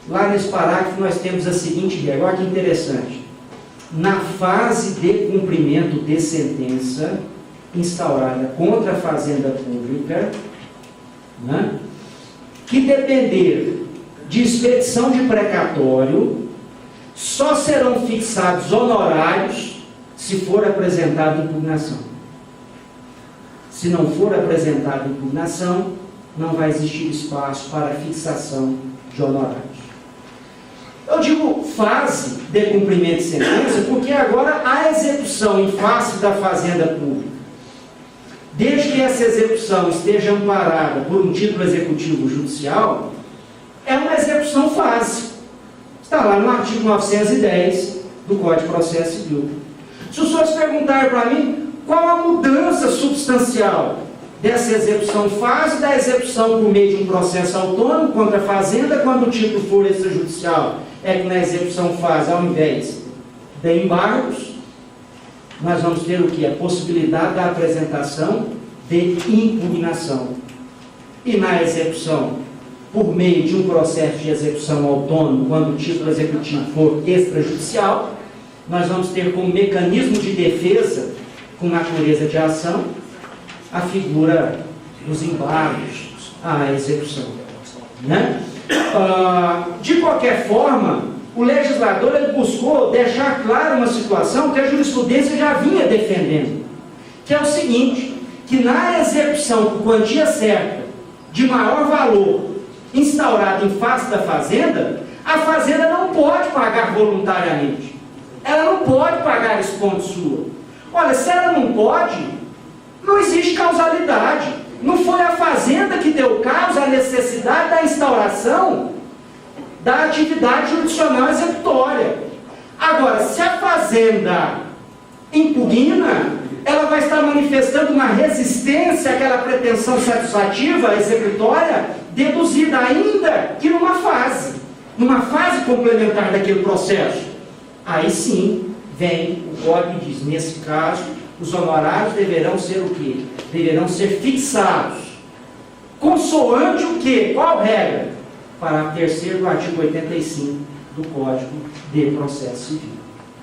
S3: Lá nesse parágrafo nós temos a seguinte regra, olha que interessante. Na fase de cumprimento de sentença instaurada contra a Fazenda Pública, né, que depender de expedição de precatório, só serão fixados honorários se for apresentada impugnação. Se não for apresentada impugnação, não vai existir espaço para fixação de honorários. Eu digo fase de cumprimento de sentença porque agora a execução em face da Fazenda Pública, desde que essa execução esteja amparada por um título executivo judicial, é uma execução fase. Está lá no artigo 910 do Código de Processo Civil. Se os senhores perguntarem para mim qual a mudança substancial dessa execução fase da execução por meio de um processo autônomo contra a Fazenda quando o título for extrajudicial, é que na execução fase, ao invés de embargos, nós vamos ter o que? A possibilidade da apresentação de impugnação. E na execução, por meio de um processo de execução autônomo, quando o título executivo for extrajudicial, nós vamos ter como mecanismo de defesa, com natureza de ação, a figura dos embargos à execução. Né? De qualquer forma, o legislador ele buscou deixar clara uma situação que a jurisprudência já vinha defendendo, que é o seguinte, que na execução por quantia certa, de maior valor, instaurada em face da Fazenda, a Fazenda não pode pagar voluntariamente. Ela não pode pagar esse ponto sua. Olha, se ela não pode, não existe causalidade. Não foi a Fazenda que deu causa à necessidade da instauração da atividade jurisdicional executória. Agora, se a Fazenda impugna, ela vai estar manifestando uma resistência àquela pretensão satisfativa, executória, deduzida ainda que numa fase complementar daquele processo. Aí sim, vem o código e diz, nesse caso, os honorários deverão ser o quê? Deverão ser fixados. Consoante o quê? Qual regra? Parágrafo 3º do artigo 85 do Código de Processo Civil.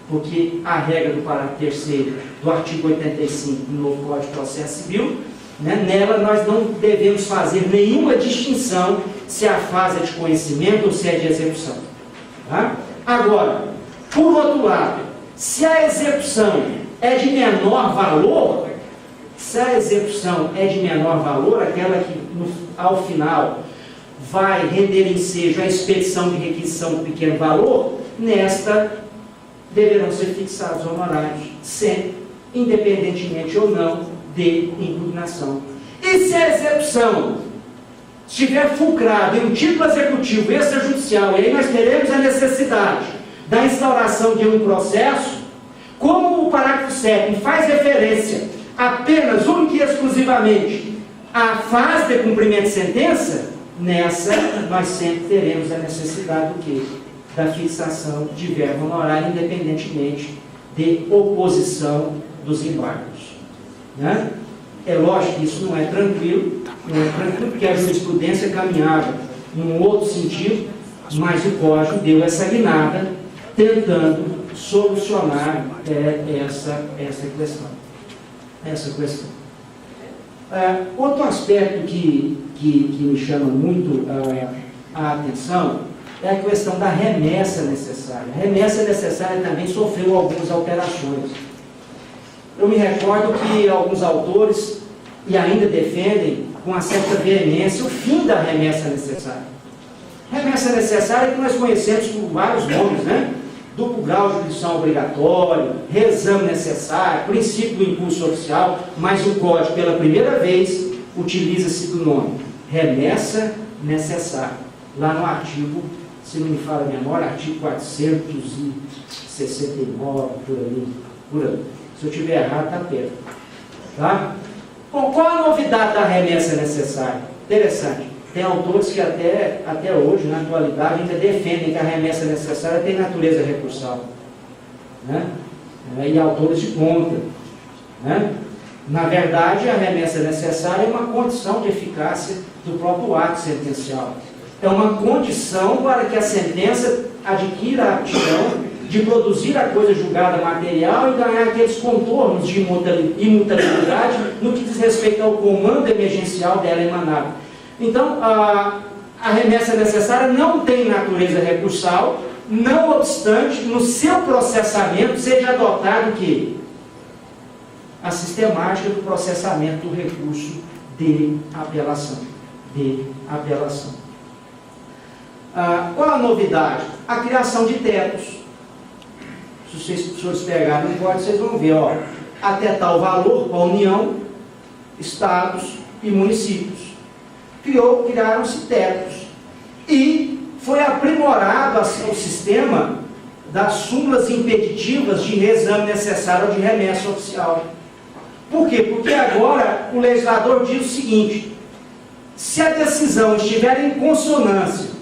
S3: Porque a regra do parágrafo 3º do artigo 85 do novo Código de Processo Civil, nela nós não devemos fazer nenhuma distinção se a fase é de conhecimento ou se é de execução. Tá? Agora, por outro lado, se a execução é de menor valor, aquela que ao final vai render ensejo a expedição de requisição de pequeno valor, nesta deverão ser fixados honorários, sempre, independentemente ou não de impugnação. E se a execução estiver fulcrada em um título executivo extrajudicial, e aí nós teremos a necessidade da instauração de um processo, como o parágrafo 7 faz referência apenas, única e exclusivamente, à fase de cumprimento de sentença, nessa nós sempre teremos a necessidade do quê? Da fixação de verba honorária, independentemente de oposição dos embargos. Né? É lógico que isso não é tranquilo, porque a jurisprudência caminhava num outro sentido, mas o Código deu essa guinada, tentando solucionar essa questão. Outro aspecto que me chama muito a atenção é a questão da remessa necessária. A remessa necessária também sofreu algumas alterações. Eu me recordo que alguns autores, e ainda defendem com uma certa veemência, o fim da remessa necessária. Remessa necessária que nós conhecemos por vários nomes, né? Duplo grau de jurisdição obrigatório, reexame necessário, princípio do impulso oficial, mas o Código, pela primeira vez, utiliza-se do nome remessa necessária. Lá no artigo, se não me falha a memória, artigo 469, por ali. Se eu estiver errado, está perto. Tá? Bom, qual a novidade da remessa necessária? Interessante. Tem autores que até hoje, na atualidade, ainda defendem que a remessa necessária tem natureza recursal. Né? E autores de conta. Né? Na verdade, a remessa necessária é uma condição de eficácia do próprio ato sentencial. É uma condição para que a sentença adquira a aptidão de produzir a coisa julgada material e ganhar aqueles contornos de imutabilidade no que diz respeito ao comando emergencial dela emanado. Então, a remessa necessária não tem natureza recursal, não obstante, no seu processamento seja adotado o quê? A sistemática do processamento do recurso de apelação. Qual a novidade? A criação de tetos. Se vocês pegarem no código, vocês vão ver, ó, até tal valor para a União, Estados e municípios. Criaram-se tetos. E foi aprimorado o sistema das súmulas impeditivas de reexame necessário ou de remessa oficial. Por quê? Porque agora o legislador diz o seguinte: se a decisão estiver em consonância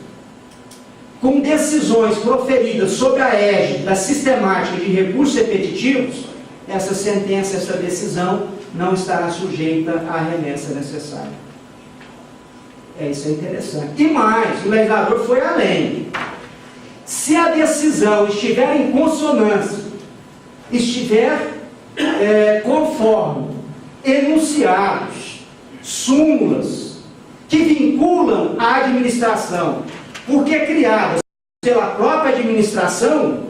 S3: com decisões proferidas sob a égide da sistemática de recursos repetitivos, essa sentença, essa decisão não estará sujeita à remessa necessária. Isso é interessante. E mais, o legislador foi além. Se a decisão estiver em consonância, estiver conforme enunciados, súmulas, que vinculam a administração, porque criadas pela própria administração,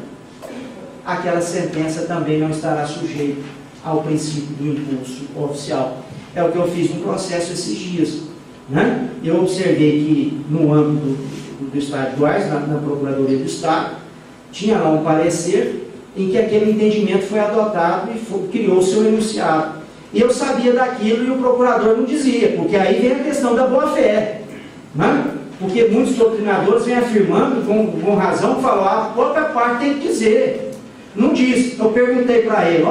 S3: aquela sentença também não estará sujeita ao princípio do impulso oficial. É o que eu fiz no processo esses dias. Né? Eu observei que no âmbito do Estado de Goiás, na Procuradoria do Estado, tinha lá um parecer em que aquele entendimento foi adotado e criou seu enunciado. E eu sabia daquilo e o procurador não dizia, porque aí vem a questão da boa-fé. Né? Porque muitos doutrinadores vêm afirmando, com razão, falar, a própria parte tem que dizer. Não diz. Eu perguntei para ele,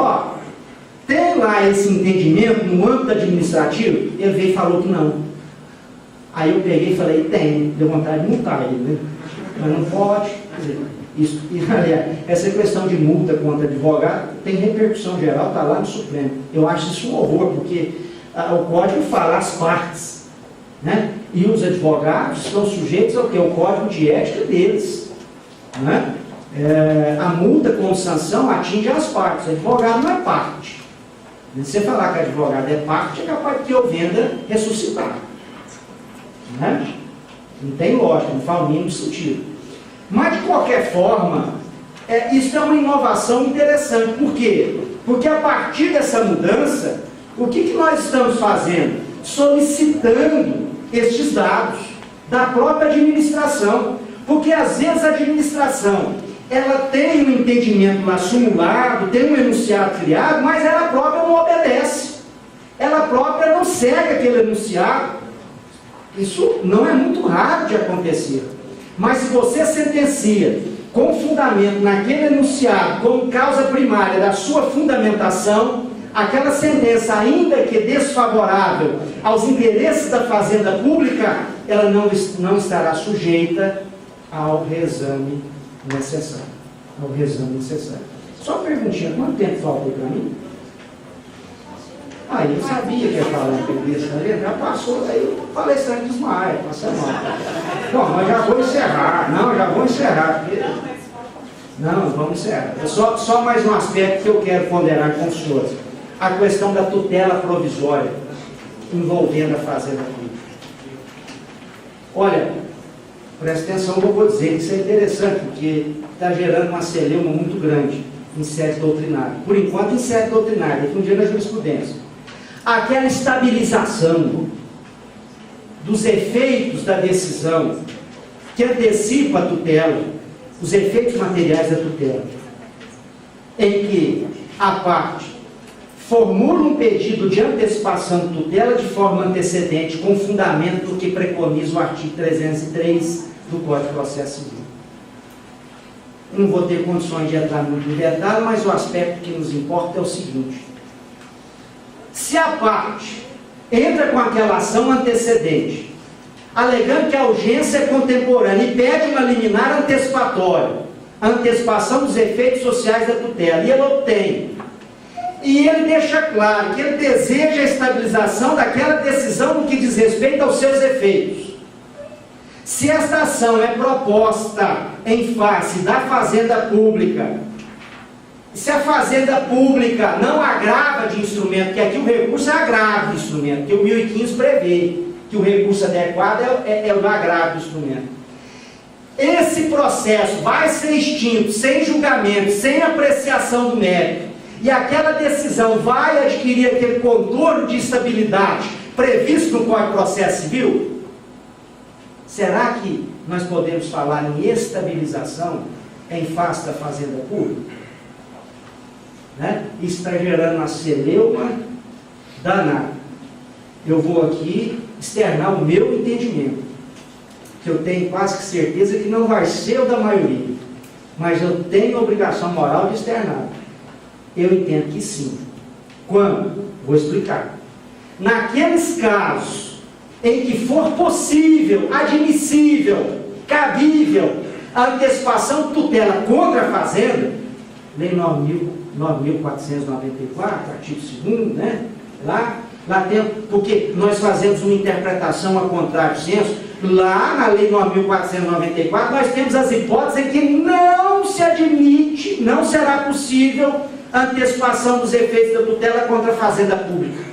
S3: Tem lá esse entendimento no âmbito administrativo? Ele veio e falou que não. Aí eu peguei e falei, tem, deu vontade de multar ele, né? Mas não pode. Quer dizer, isso, e, aliás, essa questão de multa contra advogado tem repercussão geral, está lá no Supremo. Eu acho isso um horror, porque o Código fala as partes, né? E os advogados estão sujeitos ao que? O Código de Ética deles, né? A multa como sanção atinge as partes. O advogado não é parte. Se você falar que o advogado é parte, é capaz de que eu venda ressuscitar, né? Não tem lógica, não faz o mínimo sentido. Mas, de qualquer forma, isso é uma inovação interessante. Por quê? Porque a partir dessa mudança, o que nós estamos fazendo? Solicitando estes dados da própria administração. Porque, às vezes, a administração ela tem um entendimento lá simulado, tem um enunciado criado, mas ela própria não obedece. Ela própria não segue aquele enunciado. Isso não é muito raro de acontecer. Mas se você sentencia com fundamento naquele enunciado, como causa primária da sua fundamentação, aquela sentença, ainda que desfavorável aos interesses da fazenda pública, ela não estará sujeita ao reexame necessário. Só uma perguntinha, quanto tempo falta para mim? Aí eu sabia que ia falar um pouco desse, já passou, aí eu falei estranho desmaia, passou mal. Bom, mas já vou encerrar. Porque... Não, vamos encerrar. Só mais um aspecto que eu quero ponderar com os senhores. A questão da tutela provisória envolvendo a fazenda pública. Olha, presta atenção que eu vou dizer, isso é interessante, porque está gerando uma celeuma muito grande em sede doutrinária. Por enquanto, em sede doutrinária, daqui um dia na jurisprudência. Aquela estabilização dos efeitos da decisão que antecipa a tutela, os efeitos materiais da tutela, em que a parte formula um pedido de antecipação de tutela de forma antecedente, com fundamento do que preconiza o artigo 303 do Código de Processo Civil. Não vou ter condições de entrar muito no detalhe, mas o aspecto que nos importa é o seguinte: se a parte entra com aquela ação antecedente, alegando que a urgência é contemporânea e pede uma liminar antecipatória, a antecipação dos efeitos sociais da tutela, e ele obtém, e ele deixa claro que ele deseja a estabilização daquela decisão no que diz respeito aos seus efeitos. Se esta ação é proposta em face da fazenda pública, se a fazenda pública não agrava de instrumento, porque aqui o recurso é agravo de instrumento, que o 1015 prevê que o recurso adequado é o agravo do instrumento. Esse processo vai ser extinto, sem julgamento, sem apreciação do mérito, e aquela decisão vai adquirir aquele contorno de estabilidade previsto no Código de Processo Civil? Será que nós podemos falar em estabilização em face da fazenda pública? Né? Isso está gerando uma celeuma danada. Eu vou aqui externar o meu entendimento, que eu tenho quase que certeza que não vai ser o da maioria, mas eu tenho a obrigação moral de externar. Eu entendo que sim. Quando? Vou explicar. Naqueles casos em que for possível, admissível, cabível a antecipação de tutela contra a fazenda, Lei 9.494, artigo 2º, né? Lá tem, porque nós fazemos uma interpretação a contrário senso, lá na Lei 9.494, nós temos as hipóteses em que não se admite, não será possível a antecipação dos efeitos da tutela contra a fazenda pública.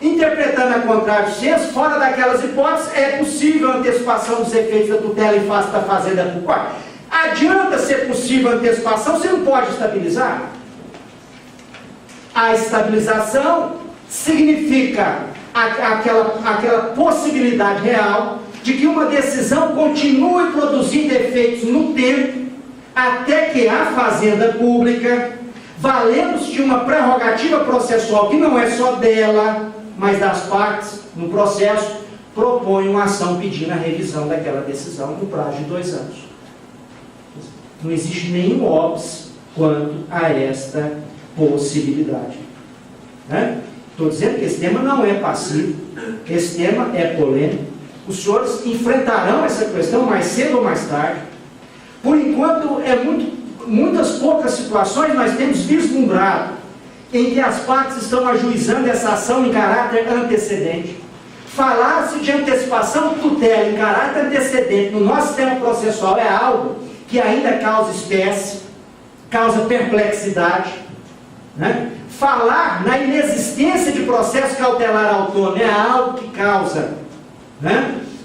S3: Interpretando a contrário senso, fora daquelas hipóteses, é possível a antecipação dos efeitos da tutela em face da fazenda pública. Adianta ser possível a antecipação, você não pode estabilizar? A estabilização significa aquela possibilidade real de que uma decisão continue produzindo efeitos no tempo, até que a fazenda pública, valendo-se de uma prerrogativa processual que não é só dela, mas das partes no processo, propõe uma ação pedindo a revisão daquela decisão no prazo de 2 anos. Não existe nenhum óbice quanto a esta possibilidade. Estou dizendo que esse tema não é passivo, esse tema é polêmico. Os senhores enfrentarão essa questão mais cedo ou mais tarde. Por enquanto, muitas poucas situações nós temos vislumbrado em que as partes estão ajuizando essa ação em caráter antecedente. Falar-se de antecipação de tutela em caráter antecedente no nosso sistema processual é algo que ainda causa espécie, causa perplexidade. Falar na inexistência de processo cautelar autônomo é algo que causa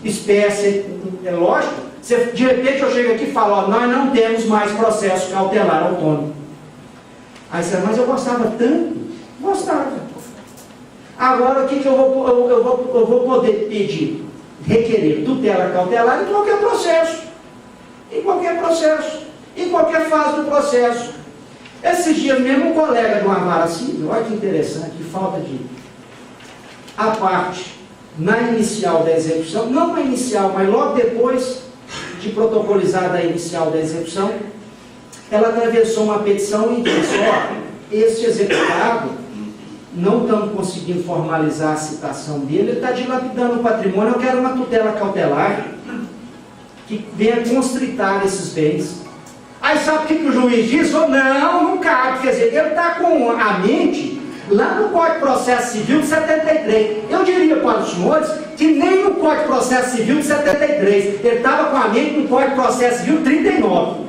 S3: espécie. É lógico, de repente eu chego aqui e falo, nós não temos mais processo cautelar autônomo. Aí você fala, mas eu gostava tanto. Gostava. Agora o que eu vou poder pedir? Requerer tutela cautelar em qualquer processo. Em qualquer processo. Em qualquer fase do processo. Esses dias mesmo um colega de uma vara civil, olha que interessante, que falta de... A parte na inicial da execução, não na inicial, mas logo depois de protocolizada a inicial da execução, ela atravessou uma petição e disse, este executado, não estamos conseguindo formalizar a citação dele, ele está dilapidando o patrimônio, eu quero uma tutela cautelar que venha constritar esses bens. Aí sabe o que o juiz diz? Não cabe, quer dizer, ele está com a mente lá no Código de Processo Civil de 73. Eu diria para os senhores que nem no Código de Processo Civil de 73, ele estava com a mente no Código de Processo Civil de 39.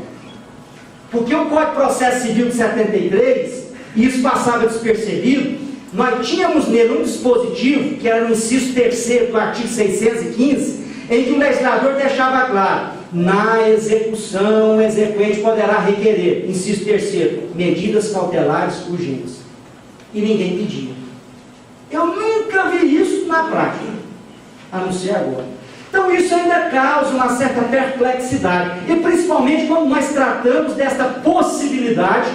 S3: Porque o Código de Processo Civil de 73, e isso passava despercebido, nós tínhamos nele um dispositivo, que era no inciso 3º do artigo 615, em que o legislador deixava claro, na execução, o exequente poderá requerer, inciso 3º, medidas cautelares urgentes. E ninguém pedia. Eu nunca vi isso na prática, a não ser agora. Então isso ainda causa uma certa perplexidade, e principalmente quando nós tratamos desta possibilidade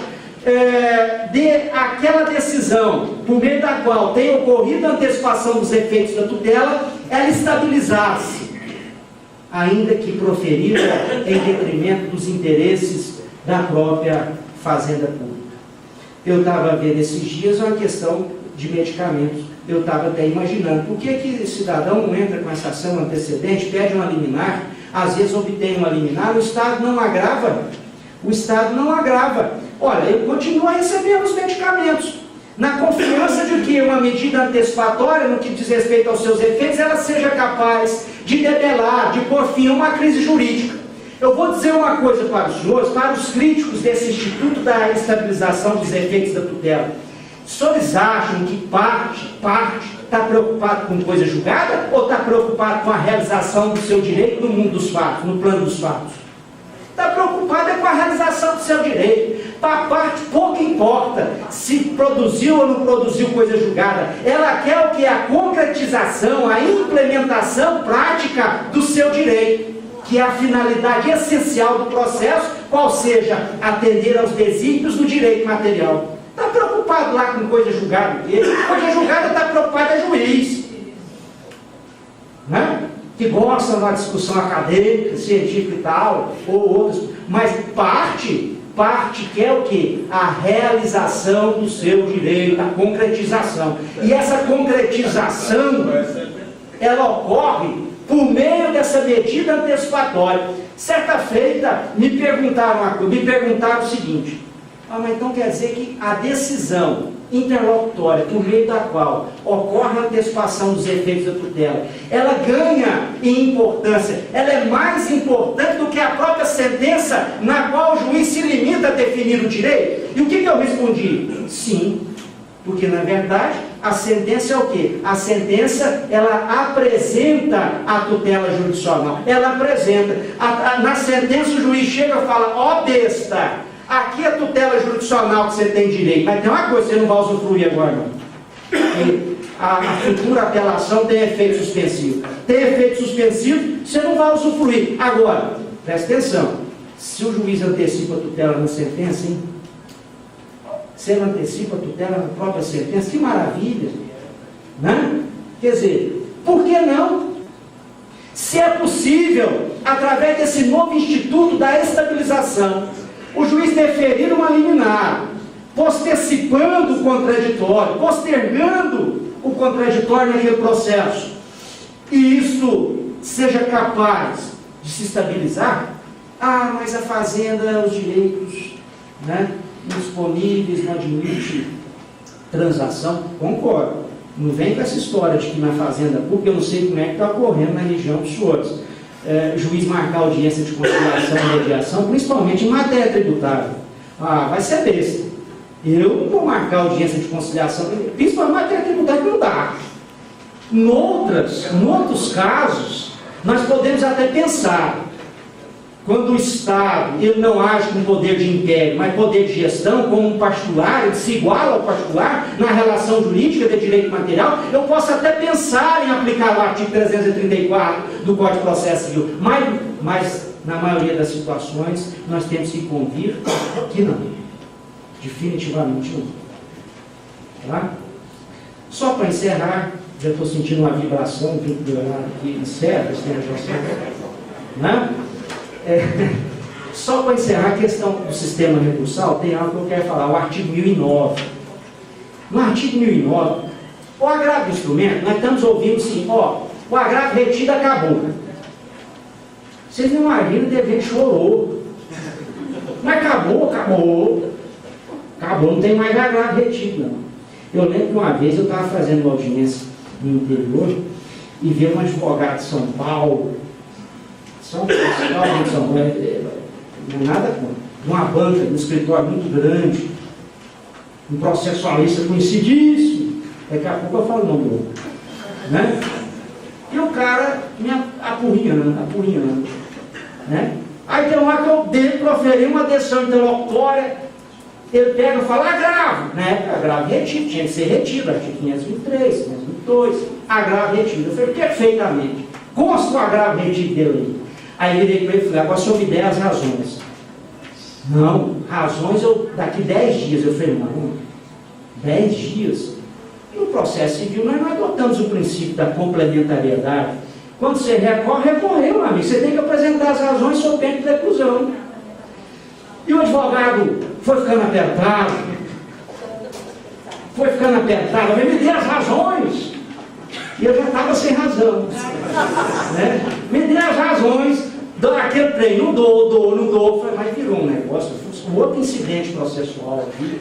S3: de aquela decisão, por meio da qual tem ocorrido a antecipação dos efeitos da tutela, ela estabilizar-se, ainda que proferida em detrimento dos interesses da própria fazenda pública. Eu estava vendo esses dias uma questão de medicamentos. Eu estava até imaginando, por que o cidadão entra com essa ação antecedente, pede uma liminar, às vezes obtém uma liminar, o Estado não agrava. O Estado não agrava. Olha, ele continua recebendo os medicamentos, na confiança de que uma medida antecipatória, no que diz respeito aos seus efeitos, ela seja capaz de debelar, de pôr fim a uma crise jurídica. Eu vou dizer uma coisa para os senhores, para os críticos desse Instituto da Estabilização dos Efeitos da Tutela. Os senhores acham que parte está preocupado com coisa julgada ou está preocupado com a realização do seu direito no mundo dos fatos, no plano dos fatos? Está preocupado com a realização do seu direito. Para a parte pouco importa se produziu ou não produziu coisa julgada. Ela quer o que? A concretização, a implementação prática do seu direito, que é a finalidade essencial do processo, qual seja atender aos desígnios do direito material. Está preocupado lá com coisa julgada o quê? Coisa julgada está preocupado é juiz, né? Que gosta de uma discussão acadêmica, científica e tal, ou outras, mas parte quer o quê? A realização do seu direito, a concretização. E essa concretização, ela ocorre por meio dessa medida antecipatória. Certa feita, me perguntaram o seguinte, mas então quer dizer que a decisão interlocutória, por meio da qual ocorre a antecipação dos efeitos da tutela, ela ganha em importância, ela é mais importante do que a própria sentença na qual o juiz se limita a definir o direito? E o que eu respondi? Sim, porque na verdade a sentença é o quê? A sentença, ela apresenta a tutela jurisdicional, ela apresenta, na sentença o juiz chega e fala, ó besta, aqui é a tutela jurisdicional que você tem direito, mas tem uma coisa que você não vai usufruir agora não. A futura apelação tem efeito suspensivo. Tem efeito suspensivo, você não vai usufruir. Agora, presta atenção, se o juiz antecipa a tutela na sentença, hein? Se ele antecipa a tutela na própria sentença, que maravilha, né? Quer dizer, por que não? Se é possível, através desse novo instituto da estabilização, o juiz deferir uma liminar, postercipando o contraditório, postergando o contraditório naquele processo, e isso seja capaz de se estabilizar, mas a fazenda, os direitos, né, indisponíveis, não admite transação. Concordo. Não vem com essa história de que na fazenda pública, eu não sei como é que está ocorrendo na região dos senhores. Juiz marcar audiência de conciliação e mediação, principalmente em matéria tributária. Vai ser besta. Eu não vou marcar audiência de conciliação, principalmente em matéria tributária, que não dá. Em outros casos, nós podemos até pensar, quando o Estado ele não age com poder de inquérito, mas poder de gestão, como um particular, ele se iguala ao particular na relação jurídica de direito material, eu posso até pensar em aplicar o artigo 334 do Código de Processo Civil, mas na maioria das situações nós temos que convir que não, definitivamente não. Tá? Só para encerrar, já estou sentindo uma vibração que encerra esse negócio, né? Só para encerrar a questão do sistema recursal, tem algo que eu quero falar, o artigo 1009. No artigo 1009, o agravo do instrumento, nós estamos ouvindo assim, o agravo retido acabou. Vocês não imaginam, o dever chorou. Mas acabou, não tem mais agravo retido, não. Eu lembro que uma vez eu estava fazendo uma audiência no interior e veio um advogado de São Paulo, não é nada contra, uma banca, um escritório muito grande, um processualista conhecidíssimo, daqui a pouco eu falo o nome do outro, né? E o cara me apurrinhando, né? Aí tem uma que eu devo proferir uma decisão interlocutória, ele pega e fala, agravo, né? Agravo retido, tinha que ser retido, artigo 523, 522, agravo retido. Eu falei, perfeitamente, consta o agravo retido dele aí. Aí eu virei para ele e falei, agora se eu me der as razões. Não, razões daqui 10 dias. Eu falei, não, 10 dias. No processo civil nós não adotamos o princípio da complementariedade. Quando você recorreu, meu amigo, você tem que apresentar as razões sob pena de reclusão. E o advogado foi ficando apertado, eu falei, me dê as razões. E eu já estava sem razão, né? Me dê as razões daquele trem, não dou, mas virou um negócio, um outro incidente processual aqui.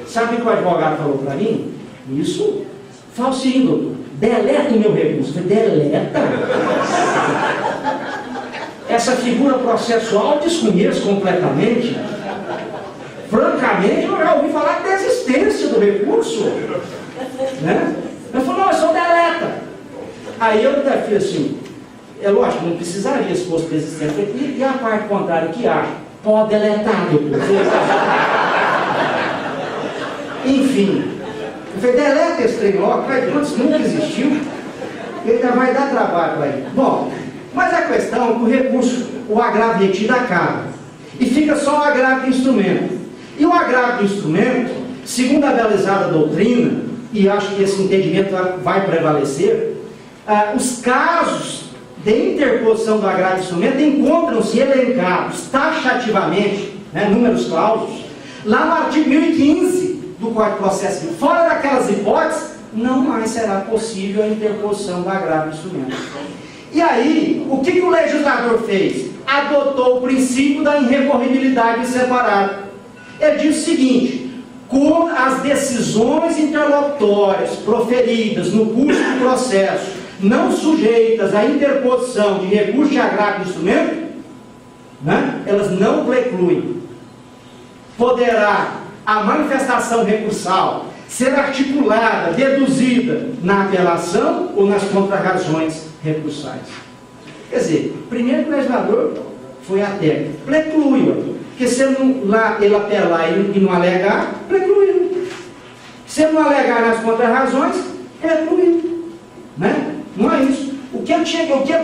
S3: Sabe o que o advogado falou para mim? Isso, falsinho, doutor, deleta o meu recurso. Eu falei, deleta? Essa figura processual eu desconheço completamente. Francamente, eu já ouvi falar da desistência do recurso, né? Eu falei, não, eu sou deleta. Aí eu ainda fiz assim, é lógico, não precisaria se fosse desistente. E a parte contrária, que acha? Pode deletar, doutor. Enfim, eu falei, deleta esse trem logo, mas nunca existiu. Ele já vai dar trabalho para ele. Bom, mas a questão é que o recurso, o agravo retido acaba. E fica só o agravo do instrumento. E o agravo do instrumento, segundo a analisada doutrina, e acho que esse entendimento vai prevalecer, os casos de interposição do agravo do instrumento encontram-se elencados taxativamente, né, números clausos, lá no artigo 1015 do Código de Processo Civil. Fora daquelas hipóteses, não mais será possível a interposição do agravo do instrumento. E aí, o que o legislador fez? Adotou o princípio da irrecorribilidade separada. Ele diz o seguinte, com as decisões interlocutórias proferidas no curso do processo, não sujeitas à interposição de recurso de agravo do instrumento, né, elas não precluem. Poderá a manifestação recursal ser articulada, deduzida na apelação ou nas contrarrazões recursais. Quer dizer, primeiro o legislador foi a técnica, precluiu, porque se ele apelar e não alegar, precluiu. Se ele não alegar nas contrarrazões, precluiu. Né? Não é isso. O que eu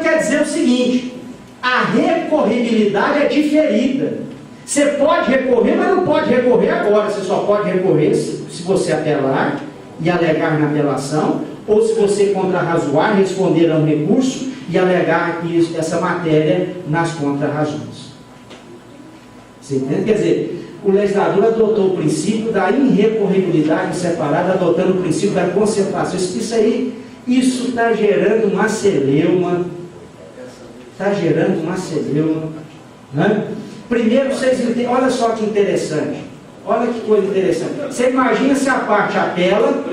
S3: quero dizer é o seguinte, a recorribilidade é diferida. Você pode recorrer, mas não pode recorrer agora. Você só pode recorrer se você apelar e alegar na apelação, ou se você contrarrazoar, responder a um recurso e alegar essa matéria nas contrarrazões. Você entende? Quer dizer, o legislador adotou o princípio da irrecorribilidade separada, adotando o princípio da concentração. Isso está gerando uma celeuma. Né? Primeiro, vocês entendem, olha só que interessante. Olha que coisa interessante. Você imagina se a parte apela,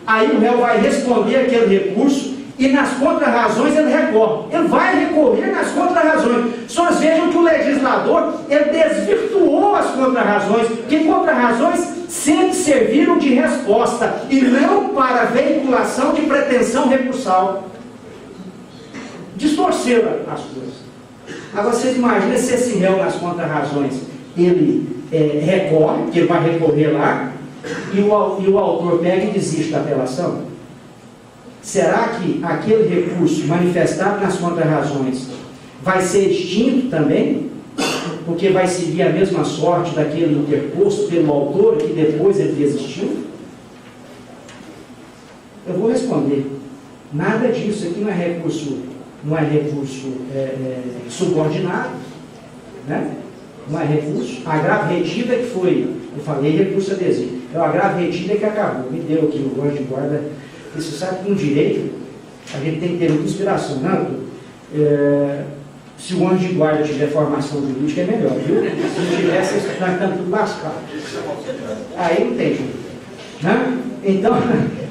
S3: aí o réu vai responder aquele recurso e nas contrarrazões ele recorre. Ele vai recorrer nas contrarrazões. Só vejam que o legislador ele desvirtuou as contrarrazões, porque contrarrazões sempre serviram de resposta e não para veiculação de pretensão recursal. Distorceram as coisas. Agora vocês imaginam se esse réu nas contrarrazões ele recorre, que ele vai recorrer lá, e o autor pega e desiste da apelação? Será que aquele recurso manifestado nas contrarrazões vai ser extinto também? Porque vai seguir a mesma sorte daquele interposto pelo autor que depois ele desistiu? Eu vou responder. Nada disso. Aqui não é recurso subordinado, né? Não é recurso. A agravo retida que foi, eu falei recurso adesivo. É o agravo retida que acabou. Me deu aqui o anjo de guarda. E você sabe que no direito a gente tem que ter muita inspiração, não? Se o anjo de guarda tiver formação jurídica é melhor, viu? Se não tivesse, nós estamos tudo lascados. Aí não tem jeito, né? Então,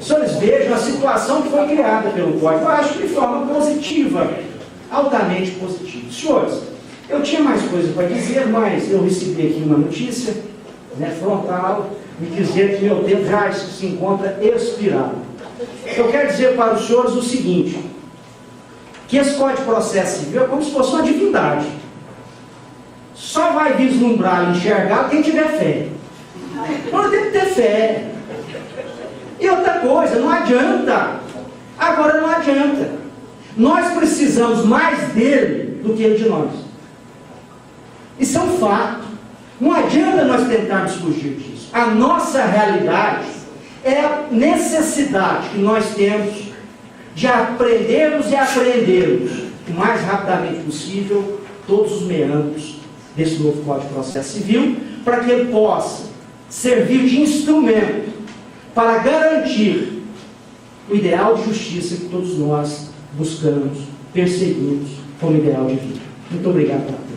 S3: senhores vejam a situação que foi criada pelo Código. Eu acho que de forma positiva, altamente positiva. Senhores, eu tinha mais coisas para dizer, mas eu recebi aqui uma notícia, né, frontal, me dizer que meu tempo já se encontra expirado. Eu quero dizer para os senhores o seguinte, que esse Código de Processo Civil é como se fosse uma divindade. Só vai vislumbrar e enxergar quem tiver fé. Nós temos que ter fé. E outra coisa, não adianta. Agora não adianta. Nós precisamos mais dele do que ele de nós. Isso é um fato. Não adianta nós tentarmos fugir disso. A nossa realidade é a necessidade que nós temos de aprendermos e aprendermos o mais rapidamente possível todos os meandros desse novo Código de Processo Civil, para que ele possa servir de instrumento para garantir o ideal de justiça que todos nós buscamos, perseguimos como ideal de vida. Muito obrigado pela atenção.